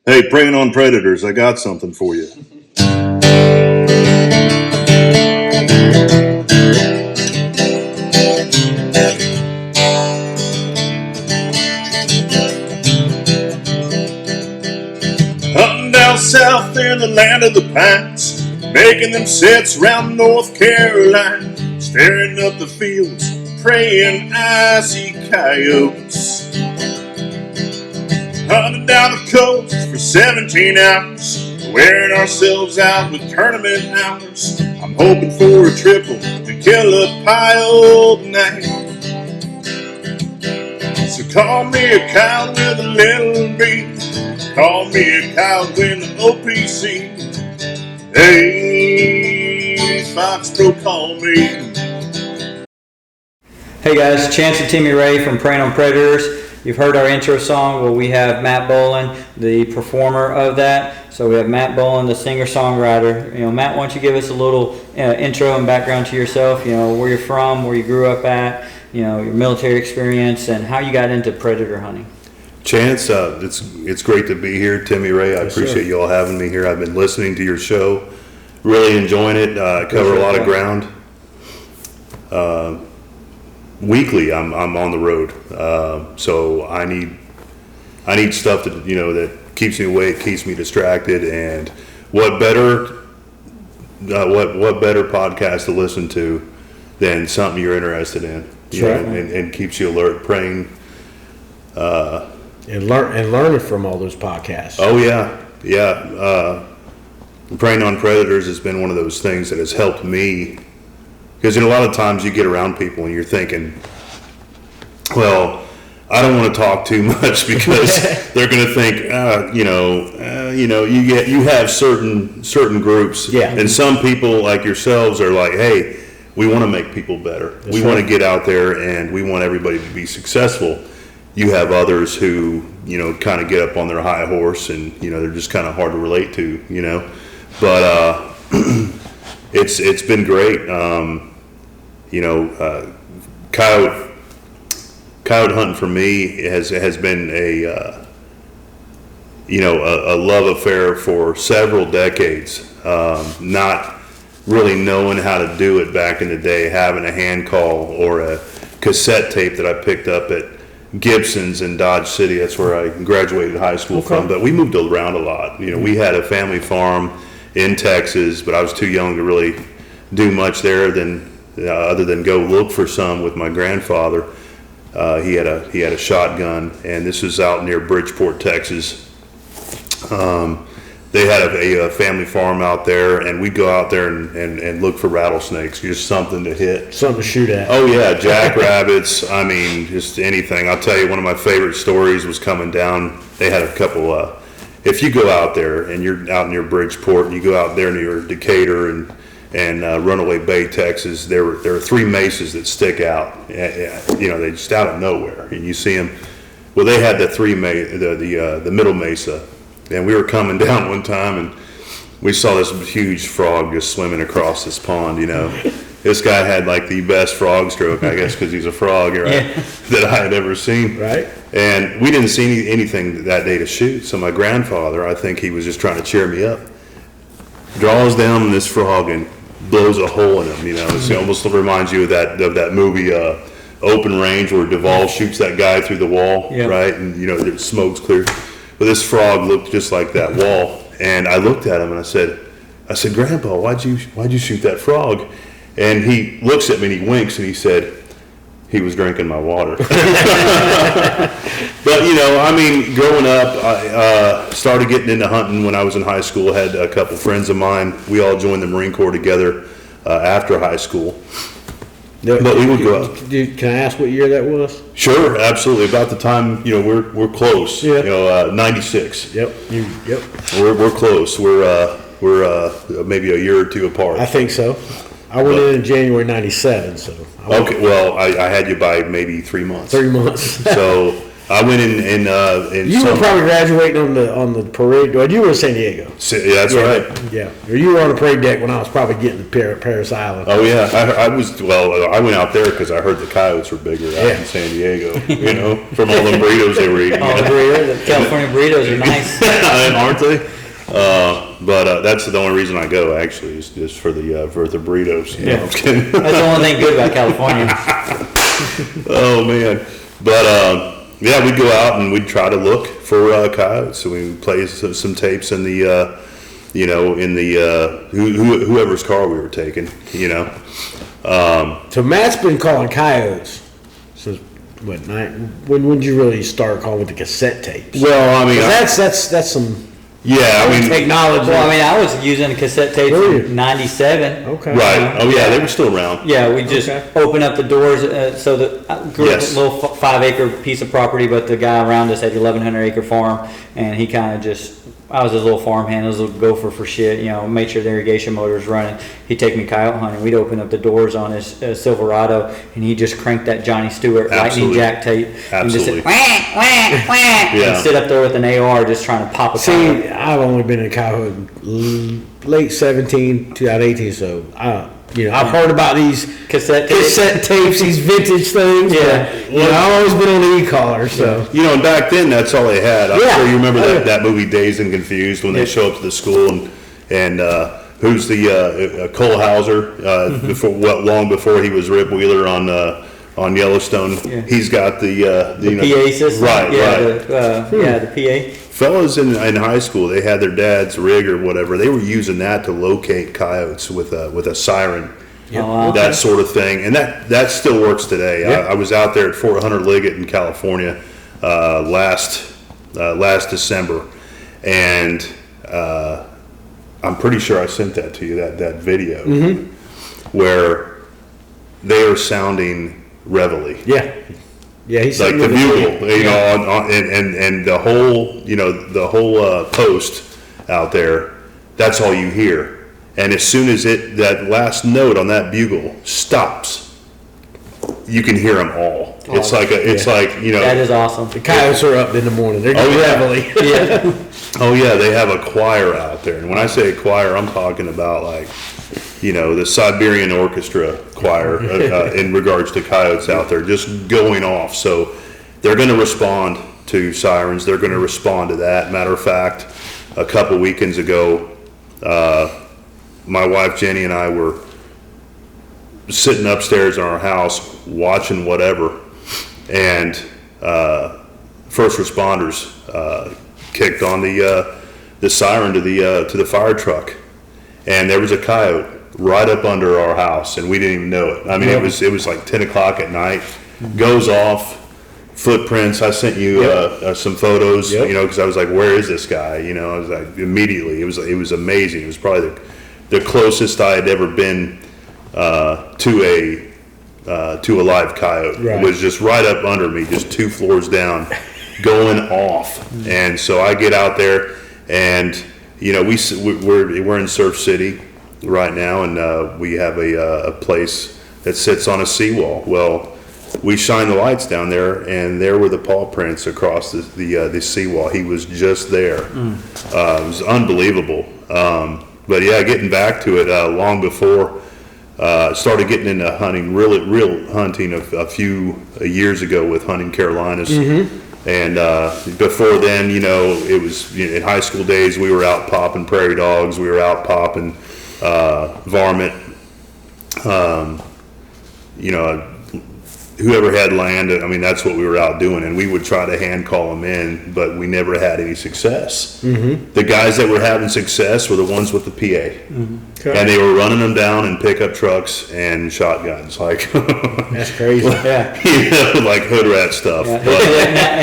Hey, preying on predators, I got something for you. Hunting down south in the land of the pines, making them sets round North Carolina, staring up the fields, praying I see coyotes. Hunting down the coast for 17 hours, wearing ourselves out with tournament hours. I'm hoping for a triple to kill a pile tonight. So call me a cow with a little beat, call me a cow in the OPC. Hey, Foxpro Call me. Hey guys, Chance and Timmy Ray from Preying on Predators. You've heard our intro song. Well, we have Matt Bowlin, the performer of that. So we have Matt Bowlin, the singer-songwriter. Matt, why don't you give us a little intro and background to yourself? Where you're from, where you grew up at, your military experience, and how you got into predator hunting. Chance, it's great to be here. Timmy Ray, I appreciate you all having me here. I've been listening to your show, really enjoying it. I cover a lot of ground. Weekly, I'm on the road, so I need stuff that keeps me awake, keeps me distracted, and what better podcast to listen to than something you're interested in, and keeps you alert, praying, and learning from all those podcasts. Oh yeah. Preying on Predators has been one of those things that has helped me. Because a lot of times you get around people and you're thinking, well, I don't want to talk too much because they're going to think, you have certain groups, and some people like yourselves are like, hey, we want to make people better. We want to get out there and we want everybody to be successful. You have others who kind of get up on their high horse and they're just kind of hard to relate to, but it's been great. Coyote hunting for me has been a love affair for several decades. Not really knowing how to do it back in the day, having a hand call or a cassette tape that I picked up at Gibson's in Dodge City. That's where I graduated high school from. But we moved around a lot. We had a family farm in Texas, but I was too young to really do much there other than go look for some with my grandfather. He had a shotgun, and this was out near Bridgeport, Texas. They had a family farm out there, and we'd go out there and look for rattlesnakes, just something to hit. Something to shoot at. Oh yeah, jackrabbits, just anything. I'll tell you, one of my favorite stories was coming down. They had a couple, if you go out there and you're out near Bridgeport and you go out there near Decatur and Runaway Bay, Texas, there are three mesas that stick out. They just out of nowhere, and you see them. Well, they had the middle mesa, and we were coming down one time, and we saw this huge frog just swimming across this pond. This guy had like the best frog stroke, I guess, because he's a frog, right? That I had ever seen. Right. And we didn't see anything that day to shoot. So my grandfather, I think he was just trying to cheer me up, draws down this frog and blows a hole in him. It almost reminds you of that movie Open Range, where Duvall shoots that guy through the wall, right? And the smoke's clear. But this frog looked just like that wall, and I looked at him and I said, Grandpa, why'd you shoot that frog? And he looks at me and he winks and he said, he was drinking my water. But growing up, I started getting into hunting when I was in high school. I had a couple friends of mine. We all joined the Marine Corps together after high school. But we would go out. Can I ask what year that was? Sure, absolutely. About the time we're close. Yeah. 96. Yep. We're close. We're maybe a year or two apart. I think so. I went in January '97, so. Okay, well, I had you by maybe 3 months. 3 months. So I went in You were probably graduating on the parade. Well, you were in San Diego. Yeah, that's right. Yeah, or you were on the parade deck when I was probably getting to Paris Island. Oh yeah, I went out there because I heard the coyotes were bigger out in San Diego. You know, from all the burritos they were eating. All the burritos, the California burritos are nice. Aren't they? But that's the only reason I go. Actually, is just for the burritos. No, I'm kidding. That's the only thing good about California. Oh man, but yeah, we'd go out and we'd try to look for coyotes. So we would play some tapes in the, whoever's car we were taking. You know. So Matt's been calling coyotes since what? When did you really start calling with the cassette tapes? Well, I mean, that's some. Yeah, I mean, technology. Well, I mean, I was using cassette tapes in '97. Okay. Right. Oh yeah, they were still around. Yeah, we just open up the doors so that I grew up Yes. a little 5-acre piece of property, but the guy around us had 1,100-acre farm, and he kind of just, I was his little farm hand, his little gopher for shit, you know, made sure the irrigation motor was running. He'd take me coyote hunting. We'd open up the doors on his Silverado, and he'd just crank that Johnny Stewart lightning jack tape. And just Absolutely. sit, wah, wah, wah, and sit up there with an AR just trying to pop a coyote. See, I've only been in coyote late 17, 2018, so I've heard about these Cassette tapes, these vintage things. Yeah. But, I've always been on the e-collar, so. You know, and back then that's all they had. I'm Yeah. sure you remember that movie Dazed and Confused when they show up to the school and who's the Cole Hauser long before he was Rip Wheeler on Yellowstone. Yeah. He's got the PA system. Right. The PA. Fellas in high school, they had their dad's rig or whatever. They were using that to locate coyotes with a siren. Oh, wow. That sort of thing, and that still works today. Yeah. I was out there at Fort Hunter Liggett in California last December, and I'm pretty sure I sent that to you, that video where they are sounding reveille. Yeah. Yeah, he's Like the bugle, and the whole post out there. That's all you hear. And as soon as that last note on that bugle stops, you can hear them all. It's like That is awesome. The coyotes are up in the morning. They're getting reveille. Yeah. Oh yeah, they have a choir out there, and when I say choir, I'm talking about like, the Siberian Orchestra choir in regards to coyotes out there, just going off. So they're going to respond to sirens. They're going to respond to that. Matter of fact, a couple weekends ago, my wife Jenny and I were sitting upstairs in our house watching whatever, and first responders kicked on the siren to the fire truck, and there was a coyote right up under our house, and we didn't even know it. I mean, it was like 10 o'clock at night. Goes off, footprints. I sent you some photos, because I was like, where is this guy? I was like, immediately. It was amazing. It was probably the closest I had ever been to a live coyote. Right. It was just right up under me, just 2 floors down, going off. And so I get out there, and we're in Surf City right now, and we have a place that sits on a seawall. Well, we shine the lights down there, and there were the paw prints across the seawall. He was just there. It was unbelievable. But yeah, getting back to it, long before started getting into hunting, real hunting a few years ago with Hunting Carolinas. And before then, it was in high school days, we were out popping prairie dogs, we were out popping varmint, whoever had land. I mean, that's what we were out doing, and we would try to hand call them in, but we never had any success. The guys that were having success were the ones with the PA, and they were running them down in pickup trucks and shotguns, like That's crazy. Yeah. like hood rat stuff. Yeah. But,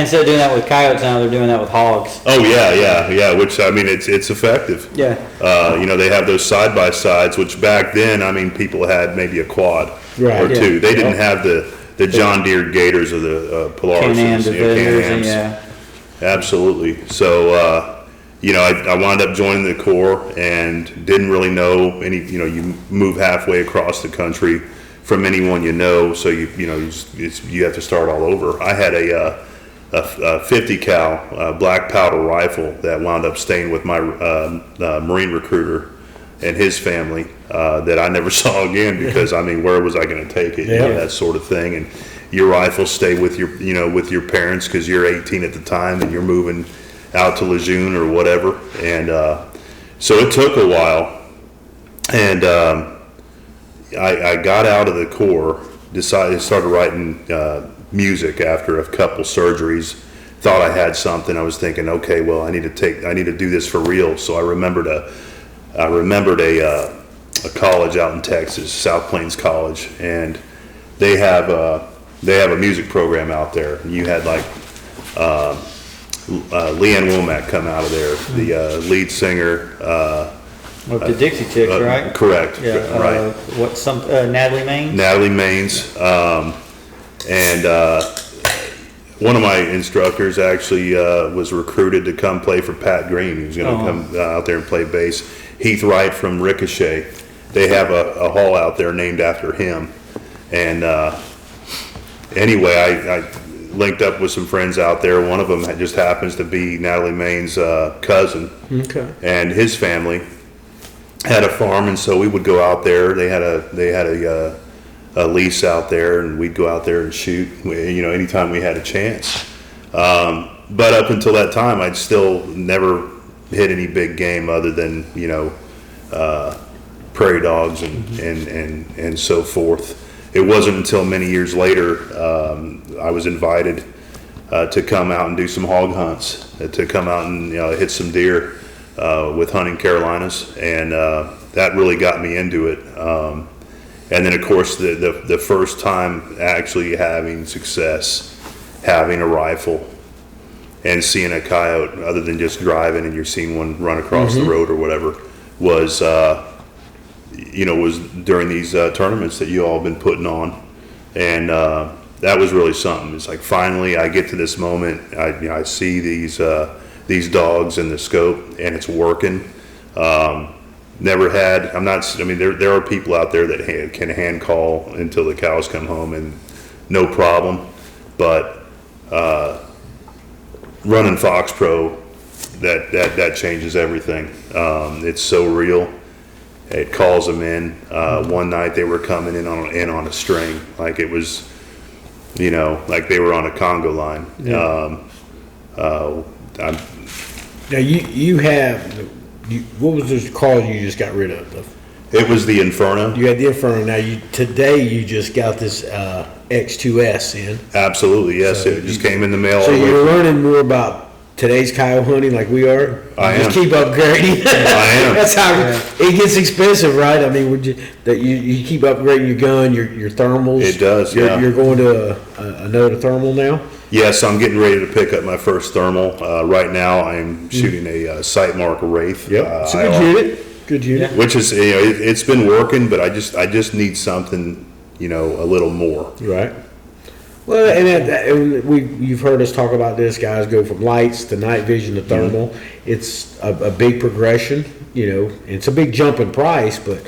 Instead of doing that with coyotes, now they're doing that with hogs. oh yeah. Which I mean, it's effective. Yeah. They have those side by sides, which back then, I mean, people had maybe a quad Right. or two. Yeah. They didn't have the John Deere Gators or the Polaris. Can-Am dividers, and yeah. Absolutely. So, I wound up joining the Corps and didn't really know any. You move halfway across the country from anyone so you have to start all over. I had a 50 cal black powder rifle that wound up staying with my Marine recruiter and his family that I never saw again because I mean, where was I going to take it? You know, that sort of thing. And your rifles stay with your, you know, with your parents because you're 18 at the time and you're moving out to Lejeune or whatever. And so it took a while, and I got out of the Corps, started writing music after a couple surgeries. Thought I had something. I was thinking, okay, well, I need to do this for real. So I remembered a college out in Texas, South Plains College, and they have a music program out there. And you had like Leanne Womack come out of there, the lead singer. With the Dixie Chicks, right? Correct. Yeah. Right. Natalie Maines? Natalie Maines. And one of my instructors actually was recruited to come play for Pat Green. He was going to come out there and play bass. Heath Wright from Ricochet. They have a hall out there named after him. And anyway, I linked up with some friends out there. One of them just happens to be Natalie Maines' cousin. Okay. And his family had a farm, and so we would go out there. They had a lease out there, and we'd go out there and shoot, you know, anytime we had a chance. But up until that time, I'd still never hit any big game other than, you know, prairie dogs and so forth. It wasn't until many years later I was invited to come out and do some hog hunts, to come out and, you know, hit some deer with Hunting Carolinas, and that really got me into it. And then, of course, the first time actually having success, having a rifle and seeing a coyote, other than just driving and you're seeing one run across the road or whatever, was, you know, was during these tournaments that you all have been putting on. And that was really something. It's like, finally, I get to this moment. I see these dogs in the scope, and it's working. Never had, I mean, there are people out there that can hand call until the cows come home and no problem, but running Foxpro, that changes everything. It's so real. It calls them in. One night they were coming in on a string, like it was, you know, like they were on a Congo line. Yeah. Now you have, what was this call you just got rid of? It was the Inferno. You had the Inferno. Now today you just got this X2S in. Absolutely, yes. So it just came in the mail. So you're learning more about today's coyote hunting like we are. I am. Just keep upgrading. I am. That's how it gets expensive, right? I mean, you keep upgrading your gun, your thermals. It does. You're going to another thermal now. Yes, I'm getting ready to pick up my first thermal. Right now, I'm shooting a Sightmark Wraith. Yep, it's a good unit. Good unit. Which is, you know, it's been working, but I just need something, you know, a little more. Right. Well, and you've heard us talk about this. Guys go from lights to night vision to thermal. It's a big progression, you know. And it's a big jump in price, but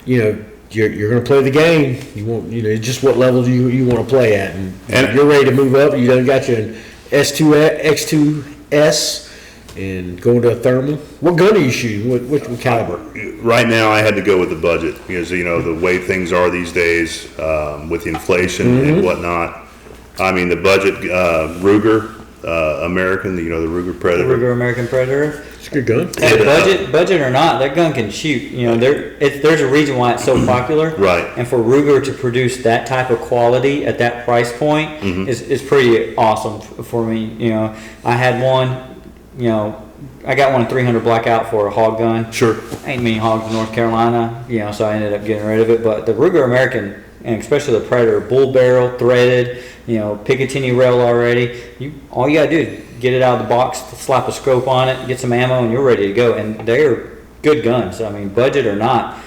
you know, you're going to play the game. You want, you know, just what level do you want to play at, and you're ready to move up. You done got your X2S and going to a thermal. What gun are you shooting? What caliber? Right now, I had to go with the budget because, you know, the way things are these days with inflation and whatnot. I mean, the budget Ruger American, you know, the Ruger Predator. Ruger American Predator. It's a good gun. And budget or not, that gun can shoot. You know, there's a reason why it's so popular. Right. And for Ruger to produce that type of quality at that price point is pretty awesome for me. You know, I had one. You know, I got one 300 blackout for a hog gun. Sure. Ain't many hogs in North Carolina. You know, so I ended up getting rid of it. But the Ruger American, and especially the Predator, bull barrel, threaded. You know, Picatinny rail already. All you gotta do is get it out of the box, slap a scope on it, get some ammo, and you're ready to go. And they're good guns. I mean, budget or not,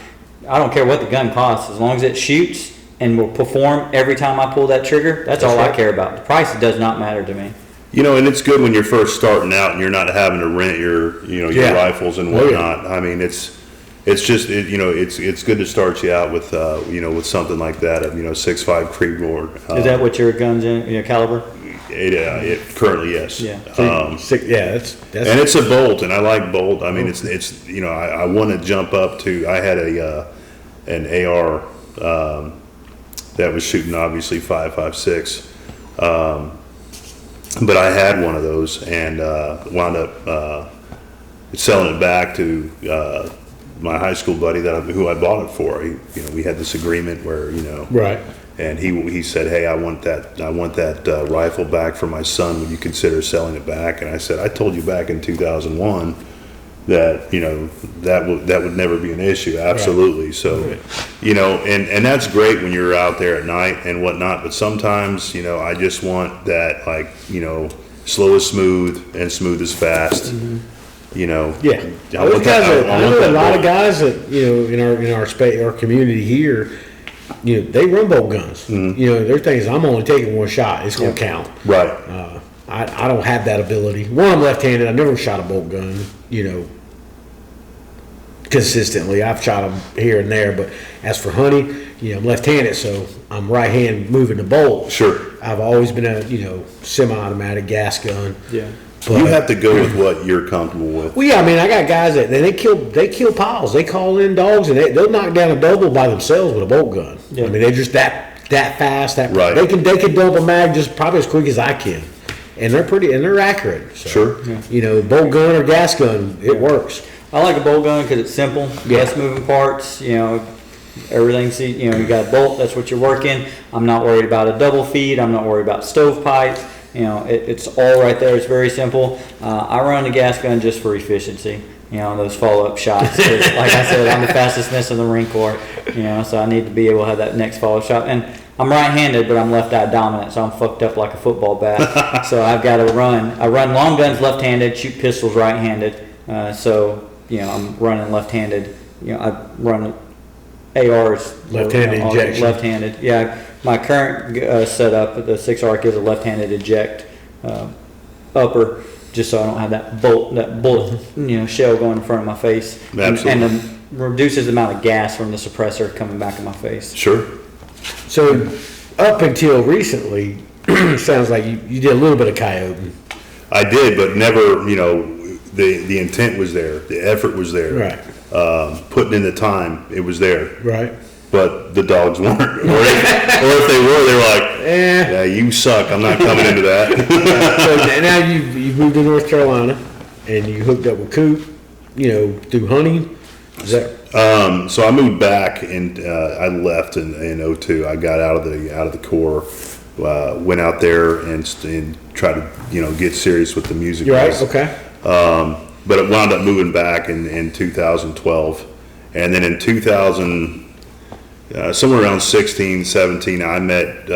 I don't care what the gun costs, as long as it shoots and will perform every time I pull that trigger. That's all I care about. The price does not matter to me. You know, and it's good when you're first starting out and you're not having to rent your rifles and whatnot. I mean, it's just it's good to start you out with with something like that, 6.5 Creedmoor. Is that what your gun's in, your caliber? It currently, yes. Yeah. That's And it's a bolt, and I like bolt. I mean, it's you know, I want to jump up to. I had an AR that was shooting obviously 5.56, but I had one of those and wound up selling it back to my high school buddy who I bought it for. We had this agreement where right. and he said, "Hey, I want that rifle back for my son. Would you consider selling it back?" And I said, "I told you back in 2001 that that would never be an issue." Absolutely. Right. So, and that's great when you're out there at night and whatnot. But sometimes, I just want that, like, slow is smooth and smooth is fast. Mm-hmm. Yeah. I know a lot of guys that in our community here. They run bolt guns. Mm-hmm. Their things. I'm only taking one shot. It's gonna count. Right. I don't have that ability. One, I'm left-handed. I never shot a bolt gun. Consistently. I've shot them here and there, but as for hunting, I'm left-handed, so I'm right-hand moving the bolt. Sure. I've always been a semi-automatic gas gun. Yeah. You have to go with what you're comfortable with. Well, yeah, I mean, I got guys that they kill piles. They call in dogs and they'll knock down a double by themselves with a bolt gun. Yeah. I mean, they're just that fast. Right. They can dump a mag just probably as quick as I can, and they're accurate. So, Sure. Yeah. Bolt gun or gas gun, it works. I like a bolt gun because it's simple, less moving parts. Everything's you got a bolt. That's what you're working. I'm not worried about a double feed. I'm not worried about stovepipes. It's all right there. It's very simple. I run the gas gun just for efficiency. Those follow-up shots. 'Cause like I said, I'm the fastest miss in the Marine Corps. So I need to be able to have that next follow shot. And I'm right-handed, but I'm left-eye dominant, so I'm fucked up like a football bat. So I've got to run. I run long guns left-handed, shoot pistols right-handed. I'm running left-handed. I run ARs. Left-handed injection. Left-handed. Yeah. My current setup, the 6-arc, is a left-handed eject upper, just so I don't have that bullet, shell going in front of my face. Absolutely. And reduces the amount of gas from the suppressor coming back in my face. Sure. So up until recently, sounds like you did a little bit of coyoting. I did, but never, the intent was there. The effort was there. Right. Putting in the time, it was there. Right. But the dogs weren't. Or if they were, they were like, yeah, you suck. I'm not coming into that. So now you've moved to North Carolina and you hooked up with Coop, through hunting. Is that? So I moved back and I left in 2002. I got out of the Corps, went out there and tried to get serious with the music. You're right. Okay. But it wound up moving back in 2012, and then in 2000. Somewhere around 16, 17, I met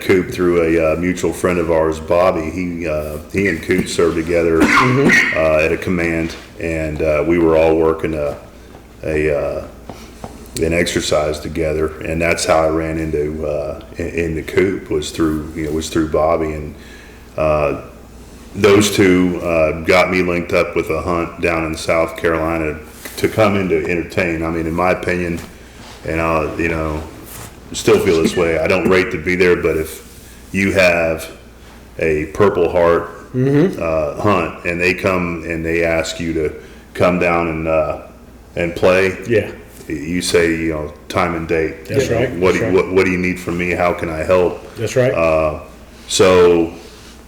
Coop through a mutual friend of ours, Bobby. He and Coop served together at a command, and we were all working an exercise together, and that's how I ran into Coop was through Bobby, and those two got me linked up with a hunt down in South Carolina to come in to entertain. I mean, in my opinion. And I, still feel this way. I don't rate to be there, but if you have a Purple Heart hunt and they come and they ask you to come down and play, yeah, you say time and date. That's right. What do you need from me? How can I help? That's right. So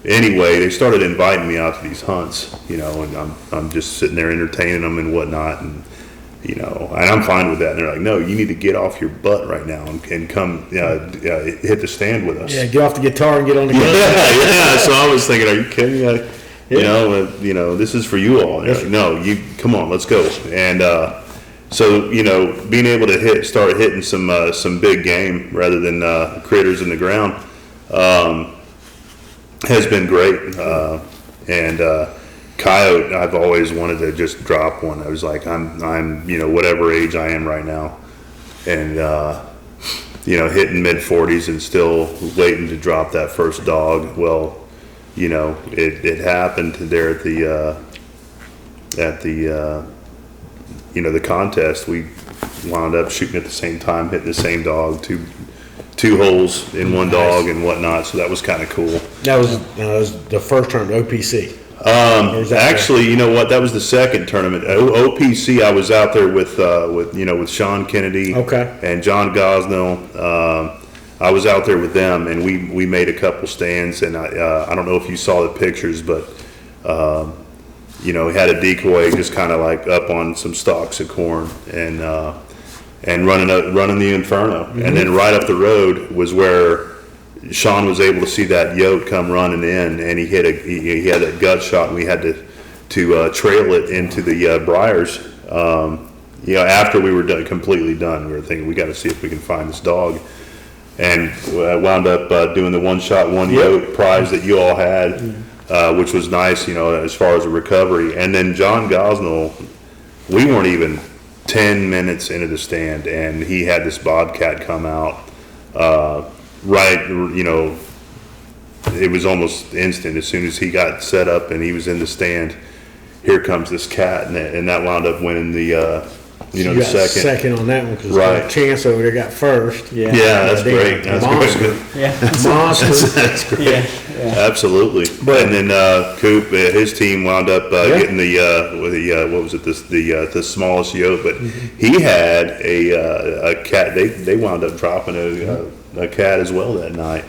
anyway, they started inviting me out to these hunts, and I'm just sitting there entertaining them and whatnot, and and I'm fine with that. And they're like, no, you need to get off your butt right now and come hit the stand with us. Yeah, get off the guitar and get on the gun. Yeah. So I was thinking, are you kidding me? This is for you all. And they're like, no, you come on, let's go. And so being able to start hitting some big game rather than critters in the ground has been great. Coyote, I've always wanted to just drop one. I was like, I'm whatever age I am right now, and hitting mid-40s and still waiting to drop that first dog. Well, it happened there at the contest. We wound up shooting at the same time, hitting the same dog, 2 holes in one dog and whatnot. So that was kind of cool. That was the first tournament, OPC. Or was that Actually, you know what? That was the second tournament. OPC. I was out there with Sean Kennedy, and John Gosnell. I was out there with them, and we made a couple stands. And I don't know if you saw the pictures, but we had a decoy just kind of like up on some stalks of corn and running the Inferno. And then right up the road was where Sean was able to see that yoke come running in, and he had a gut shot, and we had to trail it into the briars. After we were completely done, we were thinking we got to see if we can find this dog, and wound up doing the one shot, one yoke prize that you all had, which was nice, as far as a recovery. And then John Gosnell, we weren't even 10 minutes into the stand, and he had this bobcat come out. It was almost instant. As soon as he got set up and he was in the stand, here comes this cat, and that wound up winning the the second on that one, because Chance over there got first. Yeah, that's great. That's monster. great. Yeah, That's great. Yeah. Absolutely. And then Coop, his team wound up getting the smallest yoke, but he had a cat. They wound up dropping a cat as well that night.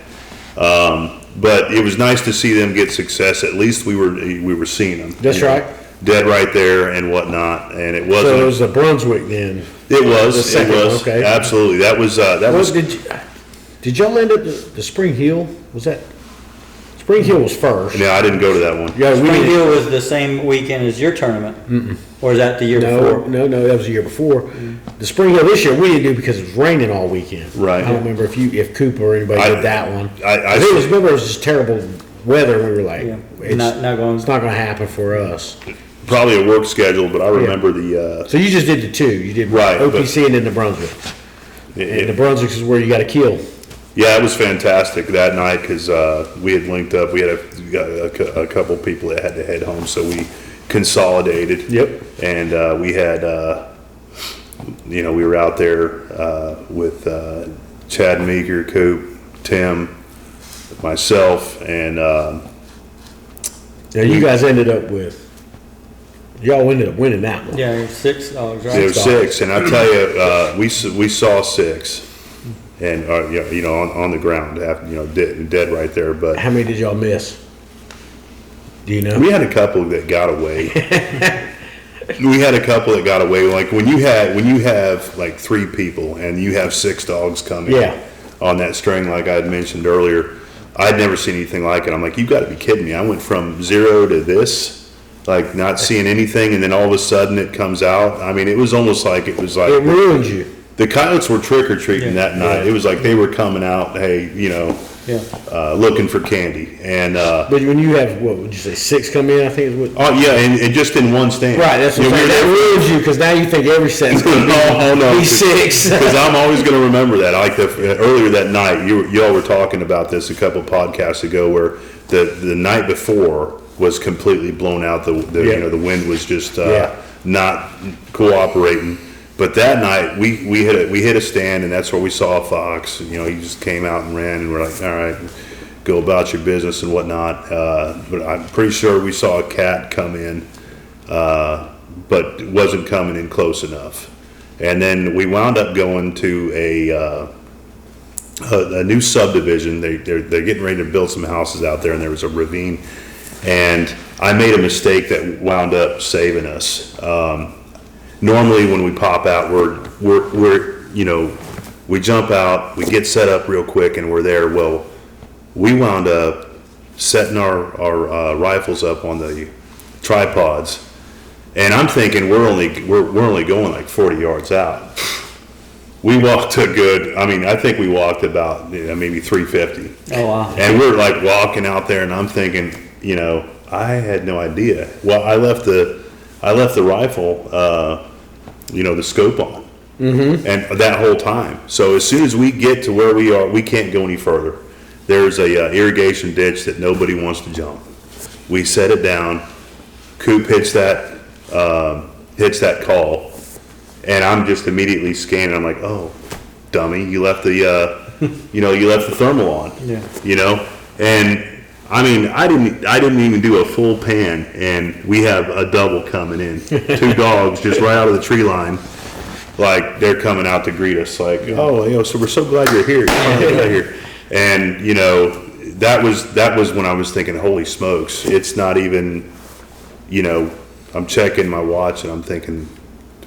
But it was nice to see them get success. At least we were seeing them. That's right. Dead right there and whatnot, and it wasn't. So it was the Brunswick then. It was. The second, it was. okay. Absolutely. That was. Did y'all end up the Spring Hill? Was that Spring Hill was first? No, I didn't go to that one. Yeah, Spring Hill was the same weekend as your tournament, or is that the year before? No, that was the year before. The Spring Hill this year we didn't do because it was raining all weekend. Right. I don't remember if Cooper or anybody did that one. Remember it was just terrible weather. We were like, it's not going to happen for us. Probably a work schedule, but I remember the. So you just did the 2. You did OPC and then the Brunswick. And the Brunswick is where you got to kill. Yeah, it was fantastic that night because we had linked up. We had a couple people that had to head home, so we consolidated. Yep. And we had, we were out there with Chad Meeker, Coop, Tim, myself, and. Now you guys ended up y'all ended up winning that one. Yeah, 6 dogs, right? There were 6, and I tell you, we saw 6. And on the ground, dead right there. But how many did y'all miss? Do you know? We had a couple that got away. Like when you have like 3 people and you have 6 dogs coming on that string, like I had mentioned earlier, I'd never seen anything like it. I'm like, you've got to be kidding me! I went from 0 to this, like not seeing anything, and then all of a sudden it comes out. I mean, it was almost like it ruined you. The coyotes were trick-or-treating that night. It was like they were coming out, looking for candy. And but when you have, what would you say, 6 come in, I think is what? Oh, yeah, and just in one stand. Right, that's what I'm saying. That ruins you, because now you think every set's going to be 6. Because I'm always going to remember that. Like earlier that night, y'all were talking about this a couple podcasts ago, where the night before was completely blown out. The wind was just not cooperating. But that night we hit a stand, and that's where we saw a fox. He just came out and ran, and we're like, all right, go about your business and whatnot. But I'm pretty sure we saw a cat come in, but it wasn't coming in close enough. And then we wound up going to a new subdivision. They're getting ready to build some houses out there, and there was a ravine. And I made a mistake that wound up saving us. Normally when we pop out, we jump out, we get set up real quick, and we're there. Well, we wound up setting our rifles up on the tripods, and I'm thinking we're only going like 40 yards out. We walked I think we walked about maybe 350. Oh wow! And we're like walking out there, and I'm thinking, I had no idea. Well, I left the rifle. The scope on, and that whole time. So as soon as we get to where we are, we can't go any further. There's a irrigation ditch that nobody wants to jump. We set it down. Coop hits that call, and I'm just immediately scanning. I'm like, oh, dummy, you left the you know, you left the thermal on. Yeah. You know, and I mean, I didn't even do a full pan, and we have a double coming in. 2 dogs just right out of the tree line, like they're coming out to greet us, like, oh, you know, so we're so glad you're here. Get out here. And you know, that was when I was thinking, holy smokes, it's not even, you know, I'm checking my watch and I'm thinking,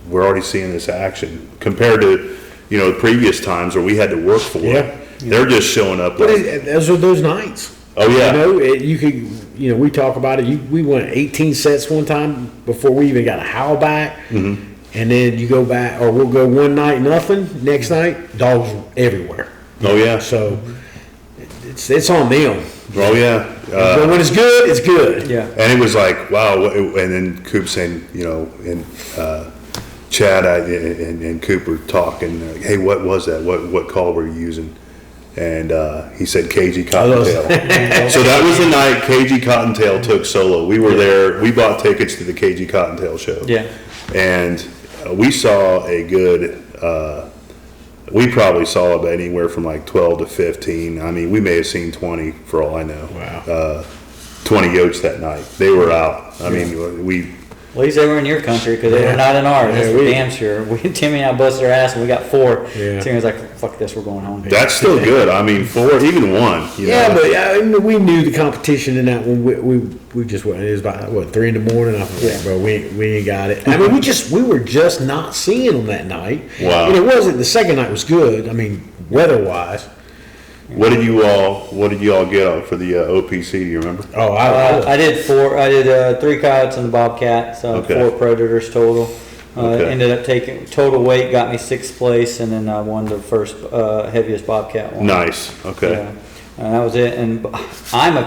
we're already seeing this action compared to, you know, previous times where we had to work for it. They're just showing up. But those are those nights. Oh yeah. You know, you could, you know, we talk about it. We went 18 sets one time before we even got a howl back. Mm-hmm. And then you go back, or we'll go one night, nothing. Next night, dogs everywhere. Oh yeah. So it's on them. Oh yeah. But when it's good, it's good. Yeah. And it was like, wow. And then Coop saying, you know, and Chad and Coop were talking. Hey, what was that? What call were you using? And he said KG Cottontail. So that was the night KG Cottontail took solo. We were there. We bought tickets to the KG Cottontail show. Yeah. And we saw a good. We probably saw about anywhere from like 12 to 15. I mean, we may have seen 20 for all I know. Wow. 20 yotes that night. They were out. I mean, we. At least they were in your country because they were not in ours. That's for damn sure. Timmy and I busted our ass and we got 4. Yeah. Timmy was like, "Fuck this, we're going home." That's still good. I mean, 4, even 1. You know? But we knew the competition in that one. We just went. It was about 3 in the morning. I was like, bro, we ain't got it. I mean, we were just not seeing them that night. Wow. And it wasn't. The second night was good. I mean, weather wise. What did you all get on for the OPC? Do you remember? Oh, I did 4. I did 3 coyotes and the bobcat, so Okay. 4 predators total. Okay. Ended up taking total weight, got me 6th place, and then I won the first heaviest bobcat one. Nice. Okay. Yeah. And that was it. And I'm a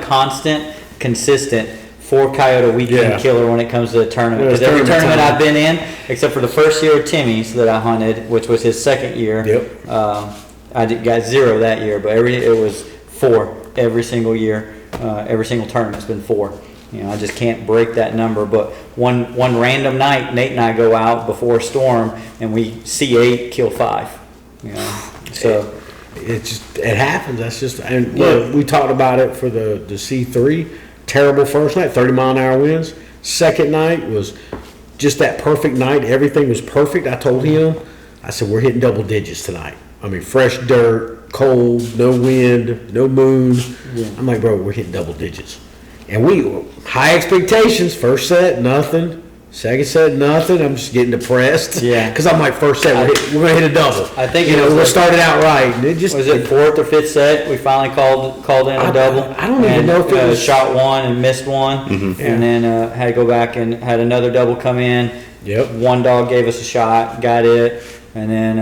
consistent 4 coyote weekend killer when it comes to the tournament. Because every tournament I've been in, except for the first year of Timmy's that I hunted, which was his 2nd year. Yep. I got 0 that year, but it was 4 every single year. Every single tournament's been 4. You know, I just can't break that number. But one random night, Nate and I go out before a storm, and we see 8, kill 5. You know, so it happens. That's just. And look, we talked about it for the C3. Terrible first night, 30-mile-an-hour winds. Second night was just that perfect night. Everything was perfect. I told him, I said, we're hitting double digits tonight. I mean, fresh dirt, cold, no wind, no moon. Yeah. I'm like, bro, we're hitting double digits. And high expectations. First set, nothing. Second set, nothing. I'm just getting depressed. Yeah. Because I'm like, first set, we're going to hit a double. I think we started out right. And it just, was it 4th or 5th set? We finally called in a double. I don't even know if it was. Shot 1 and missed 1. Mm-hmm. And then had to go back and had another double come in. Yep. 1 dog gave us a shot, got it. And then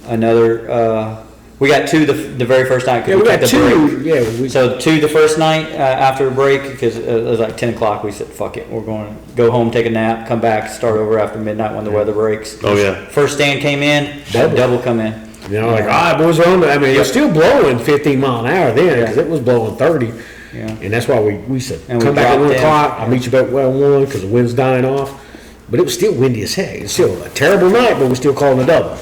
another, we got 2 the very first night because we got the 2. break. Yeah, so 2 the first night after the break because it was like 10 o'clock. We said, fuck it, we're going to go home, take a nap, come back, start over after midnight when the weather breaks. Oh yeah. First stand came in, double come in. You know, like, all right, boys, we're on. I mean, it was still blowing 15 mile an hour then because it was blowing 30. Yeah. And that's why we said, and come back at 1 in. o'clock. I'll meet you back at 1 because the wind's dying off. But it was still windy as heck. It's still a terrible night, but we're still calling a double.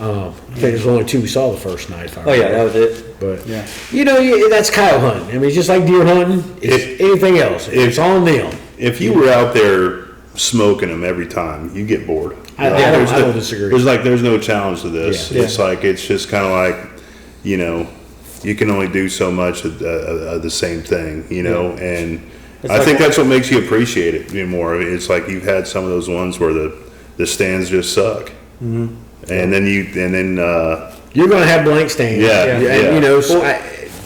I think there's only 2 we saw the first night. If I remember. That was it. But yeah, you know, that's coyote hunting. I mean, it's just like deer hunting. It's anything else. It's on them. If you were out there smoking them every time, you get bored. I don't disagree. There's no challenge to this. Yeah. It's like it's just kind of like, you know, you can only do so much of the same thing, you know, and I think that's what makes you appreciate it more. I mean, it's like you've had some of those ones where the stands just suck, and then you're going to have blank stands. Yeah. And, you know,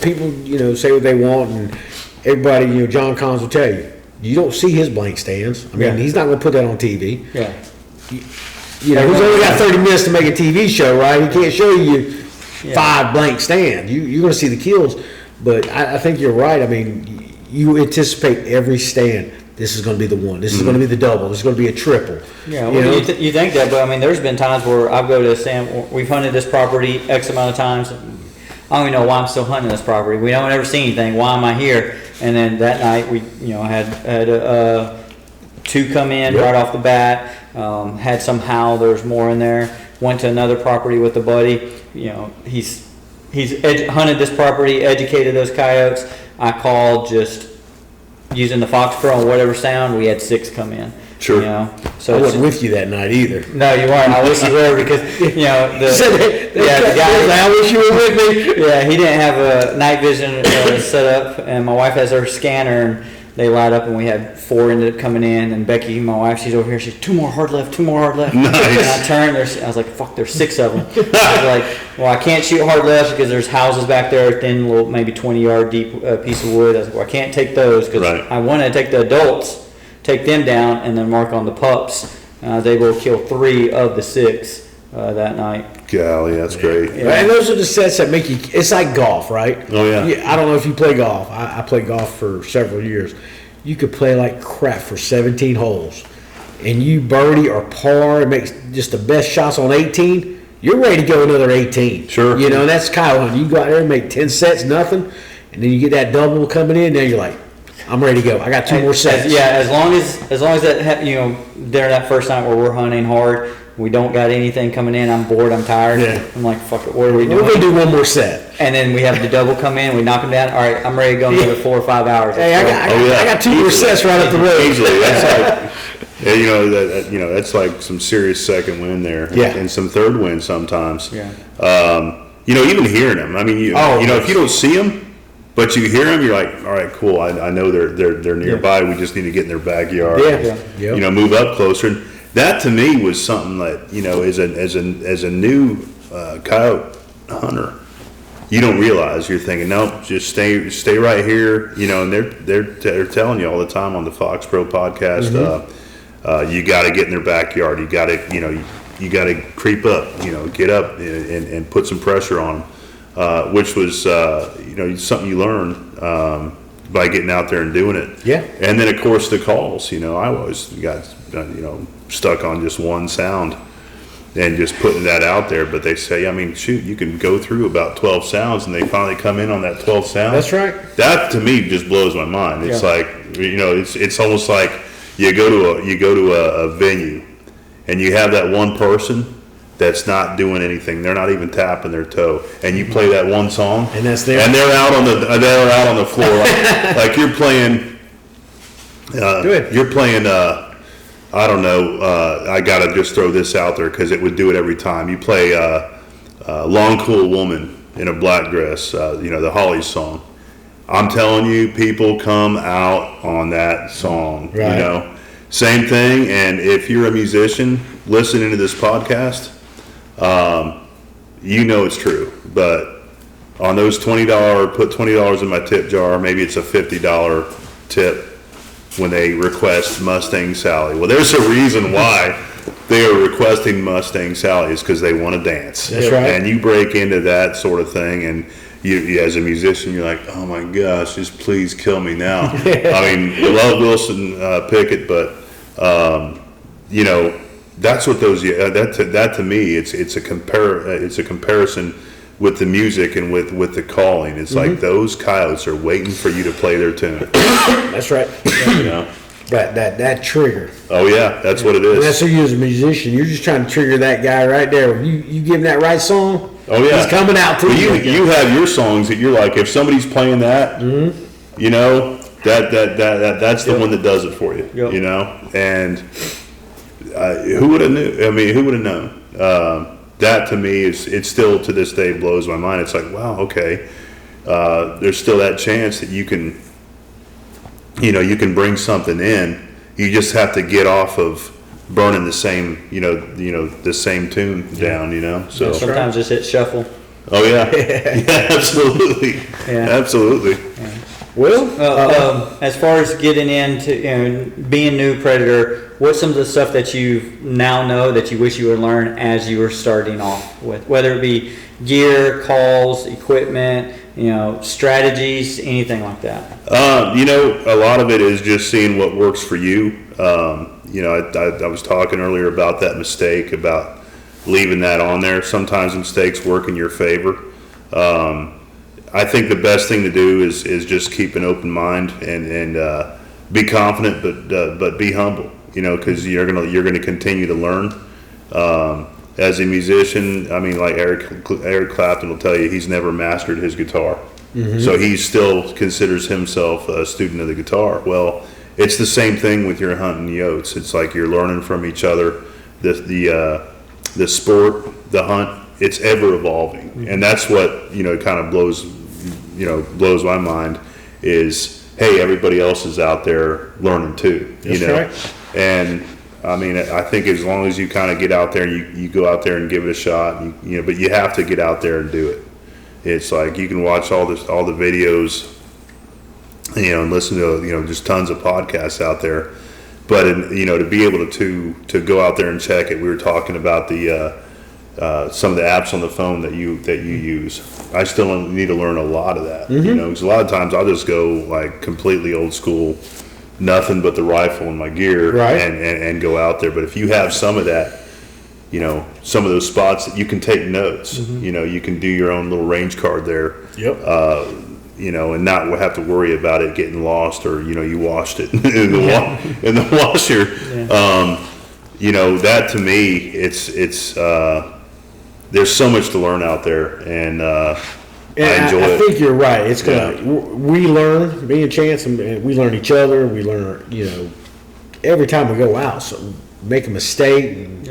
people, you know, say what they want, and everybody, you know, John Collins will tell you, you don't see his blank stands. I mean, he's not going to put that on TV. Yeah. You know, he's only got 30 minutes to make a TV show, right? He can't show you 5 blank stands. You're going to see the kills, but I think you're right. I mean, you anticipate every stand. This is going to be the one. This is going to be the double. This is going to be a triple. Yeah, well, you think that, but I mean, there's been times where I go to Sam. We've hunted this property X amount of times. I don't even know why I'm still hunting this property. We don't ever see anything. Why am I here? And then that night we, you know, had 2 come in right off the bat. Had some howl. There's more in there. Went to another property with a buddy. You know, he's hunted this property, educated those coyotes. I called just using the Foxpro on whatever sound. We had 6 come in. Sure. You know, I so wasn't with you that night either. no, you weren't. I wish you were because the guy. I wish you were with me. Yeah, he didn't have a night vision set up, and my wife has her scanner, and they light up, and we had 4 ended up coming in, and Becky, my wife, she's over here, she's 2 more hard left. Nice. And I turned, I was like, fuck, there's 6 of them. I was like, well, I can't shoot hard left because there's houses back there, thin little, maybe 20-yard deep piece of wood. I was like, well, I can't take those because I want to take the adults, take them down, and then mark on the pups. And I was able to kill 3 of the 6 that night. Golly, that's great. Yeah. And those are the sets that make you. It's like golf, right? Oh yeah. I don't know if you play golf. I played golf for several years. You could play like crap for 17 holes, and you birdie or par and make just the best shots on 18. You're ready to go another 18. Sure. You know, and that's Kyle hunting. You go out there and make 10 sets, nothing, and then you get that double coming in. Now you're like, I'm ready to go. I got 2 more sets. As long as that during that first night where we're hunting hard, we don't got anything coming in. I'm bored. I'm tired. Yeah. I'm like, fuck it. What are we doing? We're gonna do 1 more set. And then we have the double come in. We knock them down. All right, I'm ready to go another 4 or 5 hours. Hey, I got 2 more sets right up the road. Easily. That's like, yeah, that's like some serious second win there. Yeah. And some third win sometimes. Yeah. Even hearing them. I mean, if you don't see them, but you hear them, you're like, all right, cool. I know they're nearby. We just need to get in their backyard. Yeah. Move up closer. And that to me was something that as a new coyote hunter, you don't realize. You're thinking, nope, just stay right here. And they're telling you all the time on the Foxpro podcast, you got to get in their backyard. You got to you got to creep up. Get up and put some pressure on them, which was something you learn by getting out there and doing it. Yeah. And then of course the calls. I always got stuck on just one sound and just putting that out there. But they say, I mean, shoot, you can go through about 12 sounds and they finally come in on that 12th sound. That's right. That to me just blows my mind. It's like, it's almost like you go to a venue and you have that one person that's not doing anything. They're not even tapping their toe, and you play that one song, and that's there, and they're out on the floor like you're playing. You're playing. I don't know. I gotta just throw this out there because it would do it every time. You play "Long Cool Woman" in a black dress. The Hollies song. I'm telling you, people come out on that song. Right. Same thing. And if you're a musician listening to this podcast, it's true. But on those $20, put $20 in my tip jar. Maybe it's a $50 tip when they request Mustang Sally. Well, there's a reason why they are requesting Mustang Sally is because they want to dance. That's right. And you break into that sort of thing, and you as a musician, you're like, oh my gosh, just please kill me now. I mean, I love Wilson Pickett, but that's what those. That to me, it's a comparison with the music and with the calling. It's like those coyotes are waiting for you to play their tune. That's right. That trigger. Oh yeah, that's what it is. And that's who you as a musician. You're just trying to trigger that guy right there. You give him that right song. Oh yeah, he's coming out to you. You have your songs that you're like, if somebody's playing that, that's the one that does it for you. Yep. And who would have knew? I mean, who would have known? That to me it's still to this day blows my mind. It's like, wow, okay, there's still that chance that you can bring something in. You just have to get off of burning the same, the same tune down, So sometimes just hit shuffle. Oh yeah, yeah, absolutely, absolutely. Yeah. Well, as far as getting into being new predator, what's some of the stuff that you now know that you wish you would learn as you were starting off with, whether it be gear, calls, equipment, strategies, anything like that? A lot of it is just seeing what works for you. I was talking earlier about that mistake about leaving that on there. Sometimes mistakes work in your favor. I think the best thing to do is just keep an open mind and be confident, but be humble. Because you're gonna continue to learn. as a musician, I mean, like Eric Clapton will tell you, he's never mastered his guitar. So he still considers himself a student of the guitar. Well, it's the same thing with your hunting yotes. It's like you're learning from each other. The sport, the hunt, it's ever evolving, and that's what kind of blows my mind. Is hey, everybody else is out there learning too. That's right. And I mean, I think as long as you kind of get out there and you go out there and give it a shot, but you have to get out there and do it. It's like you can watch all the videos, and listen to just tons of podcasts out there, but to be able to go out there and check it. We were talking about the some of the apps on the phone that you use. I still need to learn a lot of that, because a lot of times I'll just go like completely old school, nothing but the rifle and my gear, right, and go out there. But if you have some of that, some of those spots that you can take notes, you can do your own little range card there. Yep. And not have to worry about it getting lost, or you washed it in the washer. Yeah. That to me, it's there's so much to learn out there, and I enjoy it. I think you're right. It's gonna we learn, me and Chance, and we learn each other. We learn, every time we go out. So make a mistake. And,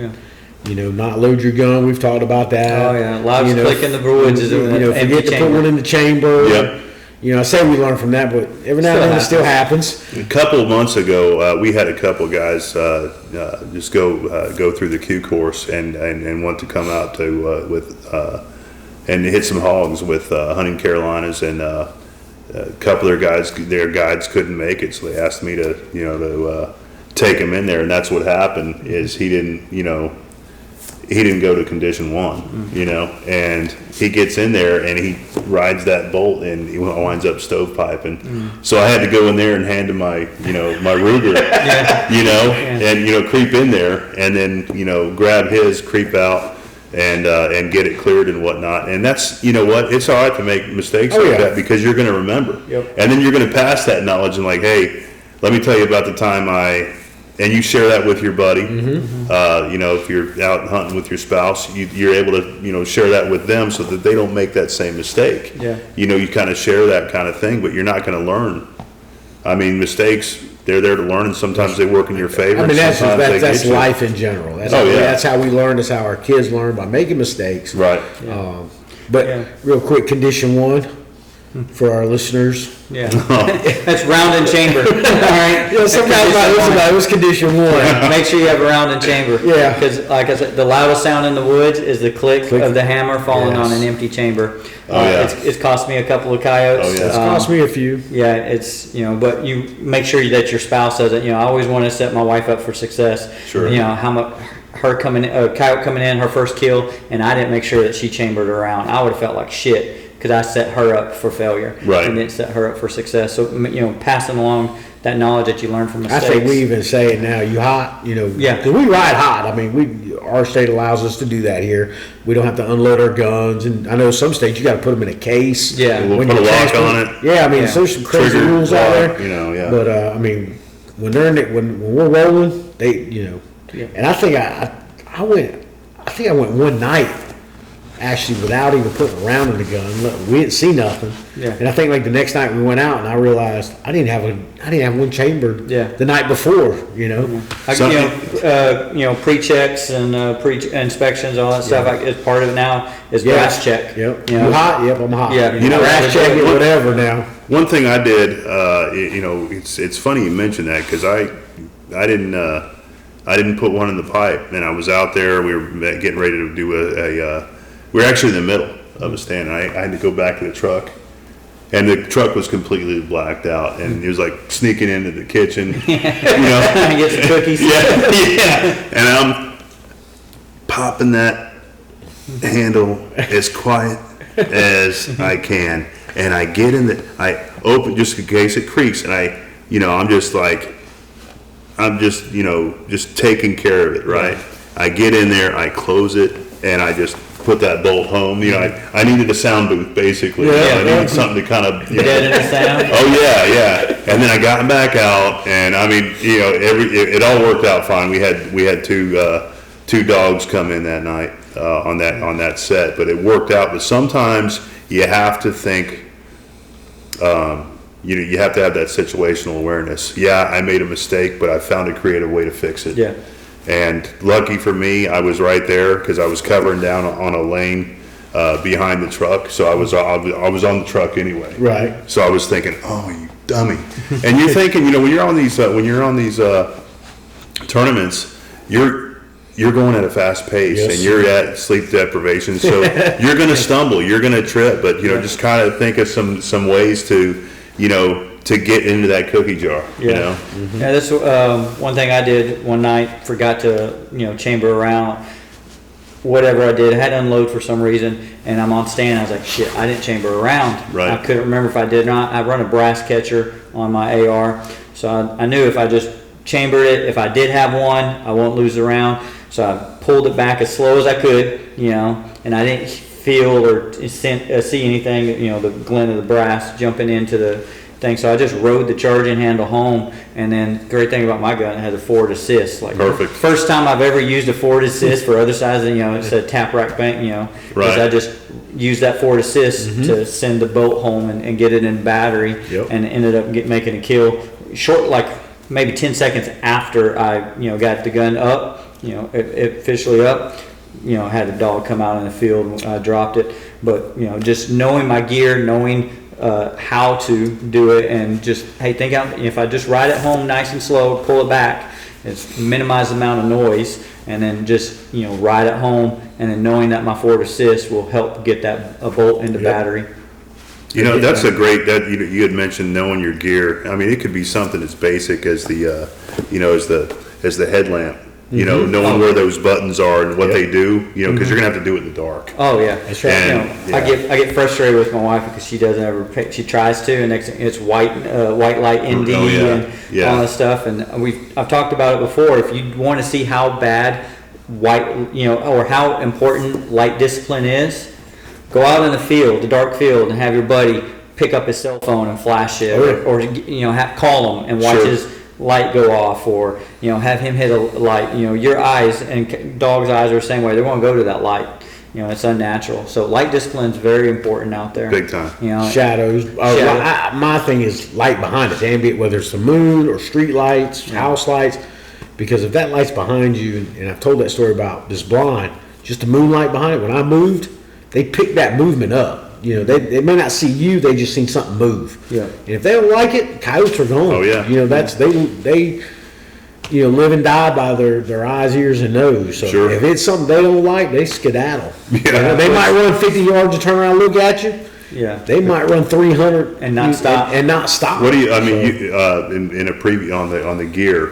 not load your gun. We've talked about that. Oh yeah, lots of click in the woods. Forget to put one in the chamber. Yep. I say we learn from that, but every now and then it still happens. A couple of months ago, we had a couple of guys just go through the Q course and want to come out to with and hit some hogs with Hunting Carolinas, and a couple of their guides couldn't make it, so they asked me to take them in there, and that's what happened. Is he didn't go to condition 1, and he gets in there and he rides that bolt and he winds up stovepiping. So I had to go in there and hand him my Ruger, and creep in there and then grab his, creep out, and get it cleared and whatnot. And that's it's all right to make mistakes that, because you're going to remember, and then you're going to pass that knowledge and like, hey, let me tell you about the time and you share that with your buddy. If you're out hunting with your spouse, you're able to, share that with them so that they don't make that same mistake. Yeah. You kind of share that kind of thing, but you're not going to learn. I mean, mistakes, they're there to learn, and sometimes they work in your favor. I mean, that's life in general. That's how we learn. That's how our kids learn, by making mistakes. Right. Real quick, condition 1 for our listeners. Yeah. That's round and chamber. All right. Some guys might listen to that. It was condition 1. Make sure you have a round and chamber. Yeah. Because, like I said, the loudest sound in the woods is the click of the hammer falling on an empty chamber. It's cost me a couple of coyotes. It's cost me a few. Yeah, it's, but you make sure that your spouse does it. I always want to set my wife up for success. Sure. How much her coyote coming in, her first kill, and I didn't make sure that she chambered around. I would have felt like shit, because I set her up for failure, right, and then set her up for success. So passing along that knowledge that you learn from mistakes. I think we even say it now. You hot, because we ride hot. I mean, our state allows us to do that here. We don't have to unload our guns, and I know some states you got to put them in a case. Yeah, we'll put a lock on it. Yeah, I mean, there's some crazy rules out there. Yeah. But I mean, when they're when we're rolling, they, and I think I went one night, actually, without even putting a round in the gun. Look, we didn't see nothing. Yeah. And I think like the next night we went out, and I realized I didn't have one chambered the night before. Pre-checks and pre-inspections, all that stuff. Is part of it now is grass check. Yep. You hot? Yep, I'm hot. Yeah. Grass check it, whatever. Now. One thing I did, it's funny you mention that, because I didn't put one in the pipe, and I was out there. We were getting ready to do we were actually in the middle of a stand, and I had to go back to the truck, and the truck was completely blacked out, and he was like sneaking into the kitchen, get some cookies. Yeah, and I'm popping that handle as quiet as I can, and I get I open just in case it creaks, and I'm just taking care of it, right? I get in there, I close it, and I just put that bolt home. I needed a sound booth, basically. I needed something to kind of deaden the sound. Oh yeah. And then I got back out, and I mean, it all worked out fine. We had two 2 dogs come in that night on that set, but it worked out. But sometimes you have to think. You have to have that situational awareness. Yeah, I made a mistake, but I found a creative way to fix it. Yeah. And lucky for me, I was right there because I was covering down on a lane behind the truck, so I was on the truck anyway. Right. So I was thinking, oh, you dummy! And you're thinking, when you're on these tournaments, you're going at a fast pace, Yes. and you're at sleep deprivation, so you're going to stumble, you're going to trip, but just kind of think of some ways to get into that cookie jar. Yeah, that's one thing I did one night. Forgot to chamber around. Whatever I did, I had to unload for some reason, and I'm on stand. I was like, shit, I didn't chamber around. Right. I couldn't remember if I did or not. I run a brass catcher on my AR, so I knew if I just chambered it, if I did have one, I won't lose the round. So I pulled it back as slow as I could, and I didn't feel or see anything, the glint of the brass jumping into the thing. So I just rode the charging handle home, and then great thing about my gun, it has a forward assist. Like Perfect. First time I've ever used a forward assist for other sides, it said tap rack bank, because Right. I just used that forward assist to send the bolt home and get it in battery, Yep. and ended up making a kill short, like maybe 10 seconds after I got the gun up, officially up. Had a dog come out in the field when I dropped it, but just knowing my gear, knowing how to do it, and just think out, if I just ride it home nice and slow, pull it back, it's minimize the amount of noise, and then just ride it home, and then knowing that my forward assist will help get a bolt into battery. That's a great, that you had mentioned knowing your gear. I mean, it could be something as basic as the as the headlamp. Knowing where those buttons are and what they do, because you're gonna have to do it in the dark. Oh yeah, That's right. And, I get frustrated with my wife because she doesn't ever pick. She tries to, and next thing it's white light ND Oh, yeah. and all that stuff. And I've talked about it before. If you want to see how bad or how important light discipline is, go out in the field, the dark field, and have your buddy pick up his cell phone and flash it, or call him and watch Sure. his light go off, or have him hit a light. Your eyes and dogs' eyes are the same way. They're going to go to that light. It's unnatural. So light discipline is very important out there. Big time. Shadows. My thing is light behind it, ambient, whether it's the moon or street lights, house lights. Because if that light's behind you, and I've told that story about this blind, just the moonlight behind it. When I moved, they picked that movement up. They may not see you, they just seen something move. Yeah. And if they don't like it, coyotes are gone. Oh, yeah. That's they live and die by their eyes, ears, and nose. So Sure. if it's something they don't like, they skedaddle. Yeah. They might run 50 yards to turn around and look at you. Yeah. They might run 300 And not stop. And not stop. What do you? I So- mean, in a preview on the gear.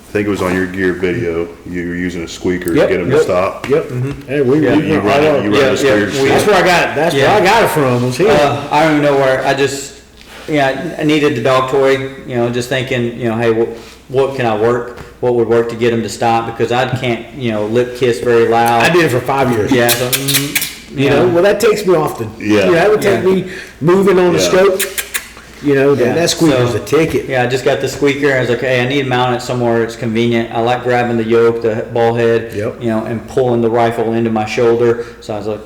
I think it was on your gear video. You were using a squeaker to get them to stop. Yep. Hey, we Yeah. went right on. You run a squeaker. That's where I got it. That's where I got it from. Was here. I don't even know where. I needed the dog toy. Just thinking, hey, what can I work? What would work to get him to stop? Because I can't, lip kiss very loud. I did it for 5 years. Yeah. So, Well, that takes me off the. Yeah. That would take me moving on the Yeah. scope. That squeaker's So, a ticket. Yeah, I just got the squeaker. I was like, hey, I need to mount it somewhere it's convenient. I like grabbing the yoke, the ball head, Yep. and pulling the rifle into my shoulder. So I was like,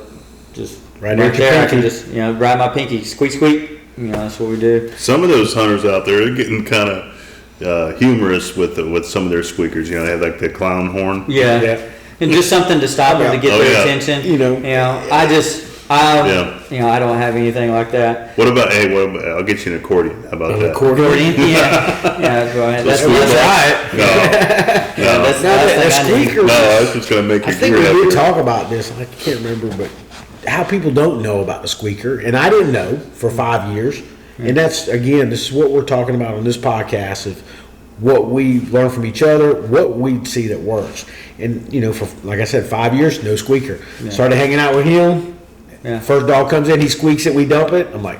just Right there at your there, I can pinky. just, grab my pinky, squeak, squeak. That's what we do. Some of those hunters out there are getting kind of humorous with some of their squeakers. They have like the clown horn. Yeah. Yeah. And just something to stop them to get Oh, their yeah. attention. Yeah. I don't have anything like that. What about? I'll get you an accordion. How about that? Accordion? Yeah, go ahead. That's Let's right. No, no, That's the Now, last that thing I need. squeaker. no. I was just gonna make I your think gear we did happier. talk about this. I can't remember, but how people don't know about the squeaker, and I didn't know for 5 years. And that's again, this is what we're talking about on this podcast of what we learn from each other, what we see that works. And for like I said, 5 years, no squeaker. Started hanging out with him. Yeah. First dog comes in, he squeaks it, we dump it. I'm like,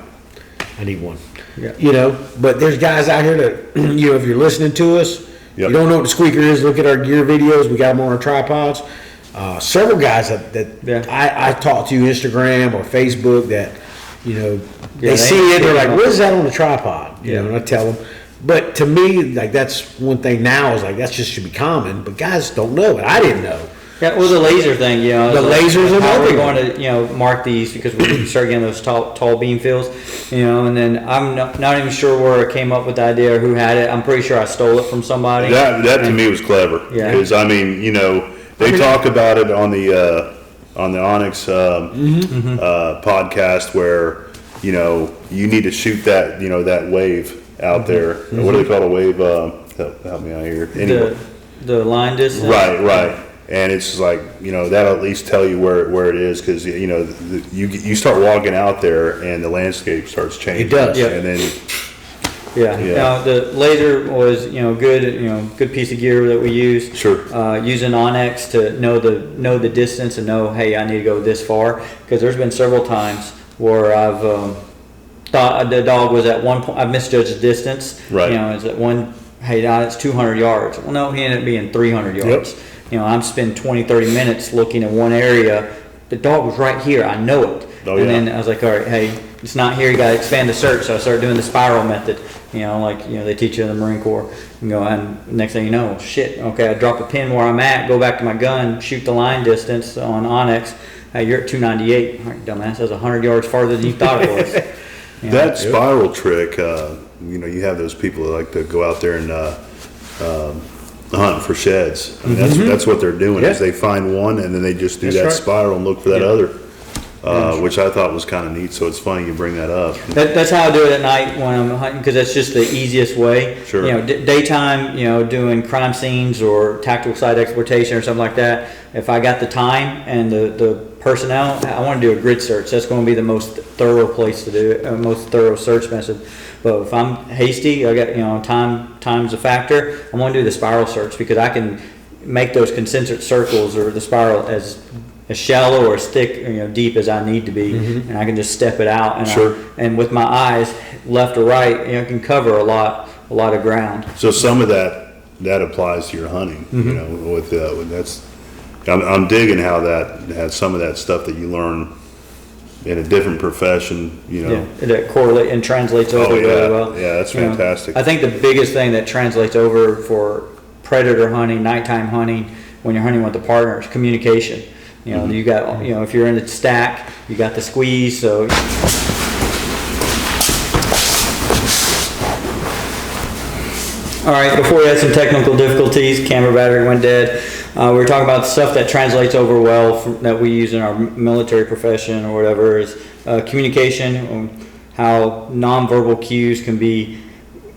I need one. Yeah. But there's guys out here that if you're listening to us, Yep. you don't know what the squeaker is. Look at our gear videos. We got them on our tripods. Several guys that I talk to Instagram or Facebook that they they- see it. They're like, "What is that on the tripod?" Yeah. And I tell them, But to me, like, that's one thing now is like, that just should be common, but guys don't know it. I didn't know. Yeah, well, the laser thing, you know. The lasers how are another we going one. to, you know, mark these because we start getting those tall beam fields, you know, and then I'm not even sure where I came up with the idea or who had it. I'm pretty sure I stole it from somebody. That to me was clever. Yeah. Because, I mean, you know, they talk about it on the Onyx podcast where, you know, you need to shoot that, you know, that wave out there. What do they call a wave? Help me out here. Anyway. The line distance. Right. And it's like, you know, that'll at least tell you where it is, because, you know, you start walking out there and the landscape starts changing. It does. Yeah. And then, Yeah. Yeah. Now the laser was, you know, good piece of gear that we used. Sure. Using Onyx to know the distance and know, hey, I need to go this far, because there's been several times where I've thought the dog was at one point, I misjudged the distance. Right. You know, it's at one, hey, now it's 200 yards. Well, no, he ended up being 300 yards. Yep. You know, I'm spending 20, 30 minutes looking at one area. The dog was right here. I know it. Oh, and yeah. then I was like, all right, hey, it's not here. You got to expand the search. So I started doing the spiral method. You know, like, you know, they teach you in the Marine Corps. And go, and next thing you know, shit, okay, I drop a pin where I'm at, go back to my gun, shoot the line distance on Onyx. Hey, you're at 298. All right, dumbass, that's 100 yards farther than you thought it was. You know? that spiral trick, you know, you have those people that like to go out there and hunt for sheds. I mean, that's what they're doing, is Yeah. they find one and then they just do That's that right. spiral and look for that Yeah. other, which I thought was kind of neat. So it's funny you bring that up. That's how I do it at night when I'm hunting, because that's just the easiest way. Sure. You know, daytime, you know, doing crime scenes or tactical site exploitation or something like that. If I got the time and the personnel, I want to do a grid search. That's going to be the most thorough place to do it, most thorough search method. But if I'm hasty, I got, you know, time's a factor. I'm going to do the spiral search, because I can make those concentric circles or the spiral as shallow or as thick, you know, deep as I need to be, and I can just step it out. And Sure. and with my eyes, left or right, you know, I can cover a lot of ground. So some of that applies to your hunting, you know, with that's, I'm digging how that has some of that stuff that you learn in a different profession, you know. Yeah, that correlate and translates over Oh, yeah. really well. Yeah, that's You know, fantastic. I think the biggest thing that translates over for predator hunting, nighttime hunting, when you're hunting with a partner, is communication. You know, you got, you know, if you're in the stack, you got the squeeze, so. All right, before we had some technical difficulties, camera battery went dead. We were talking about stuff that translates over well that we use in our military profession or whatever is communication, how nonverbal cues can be,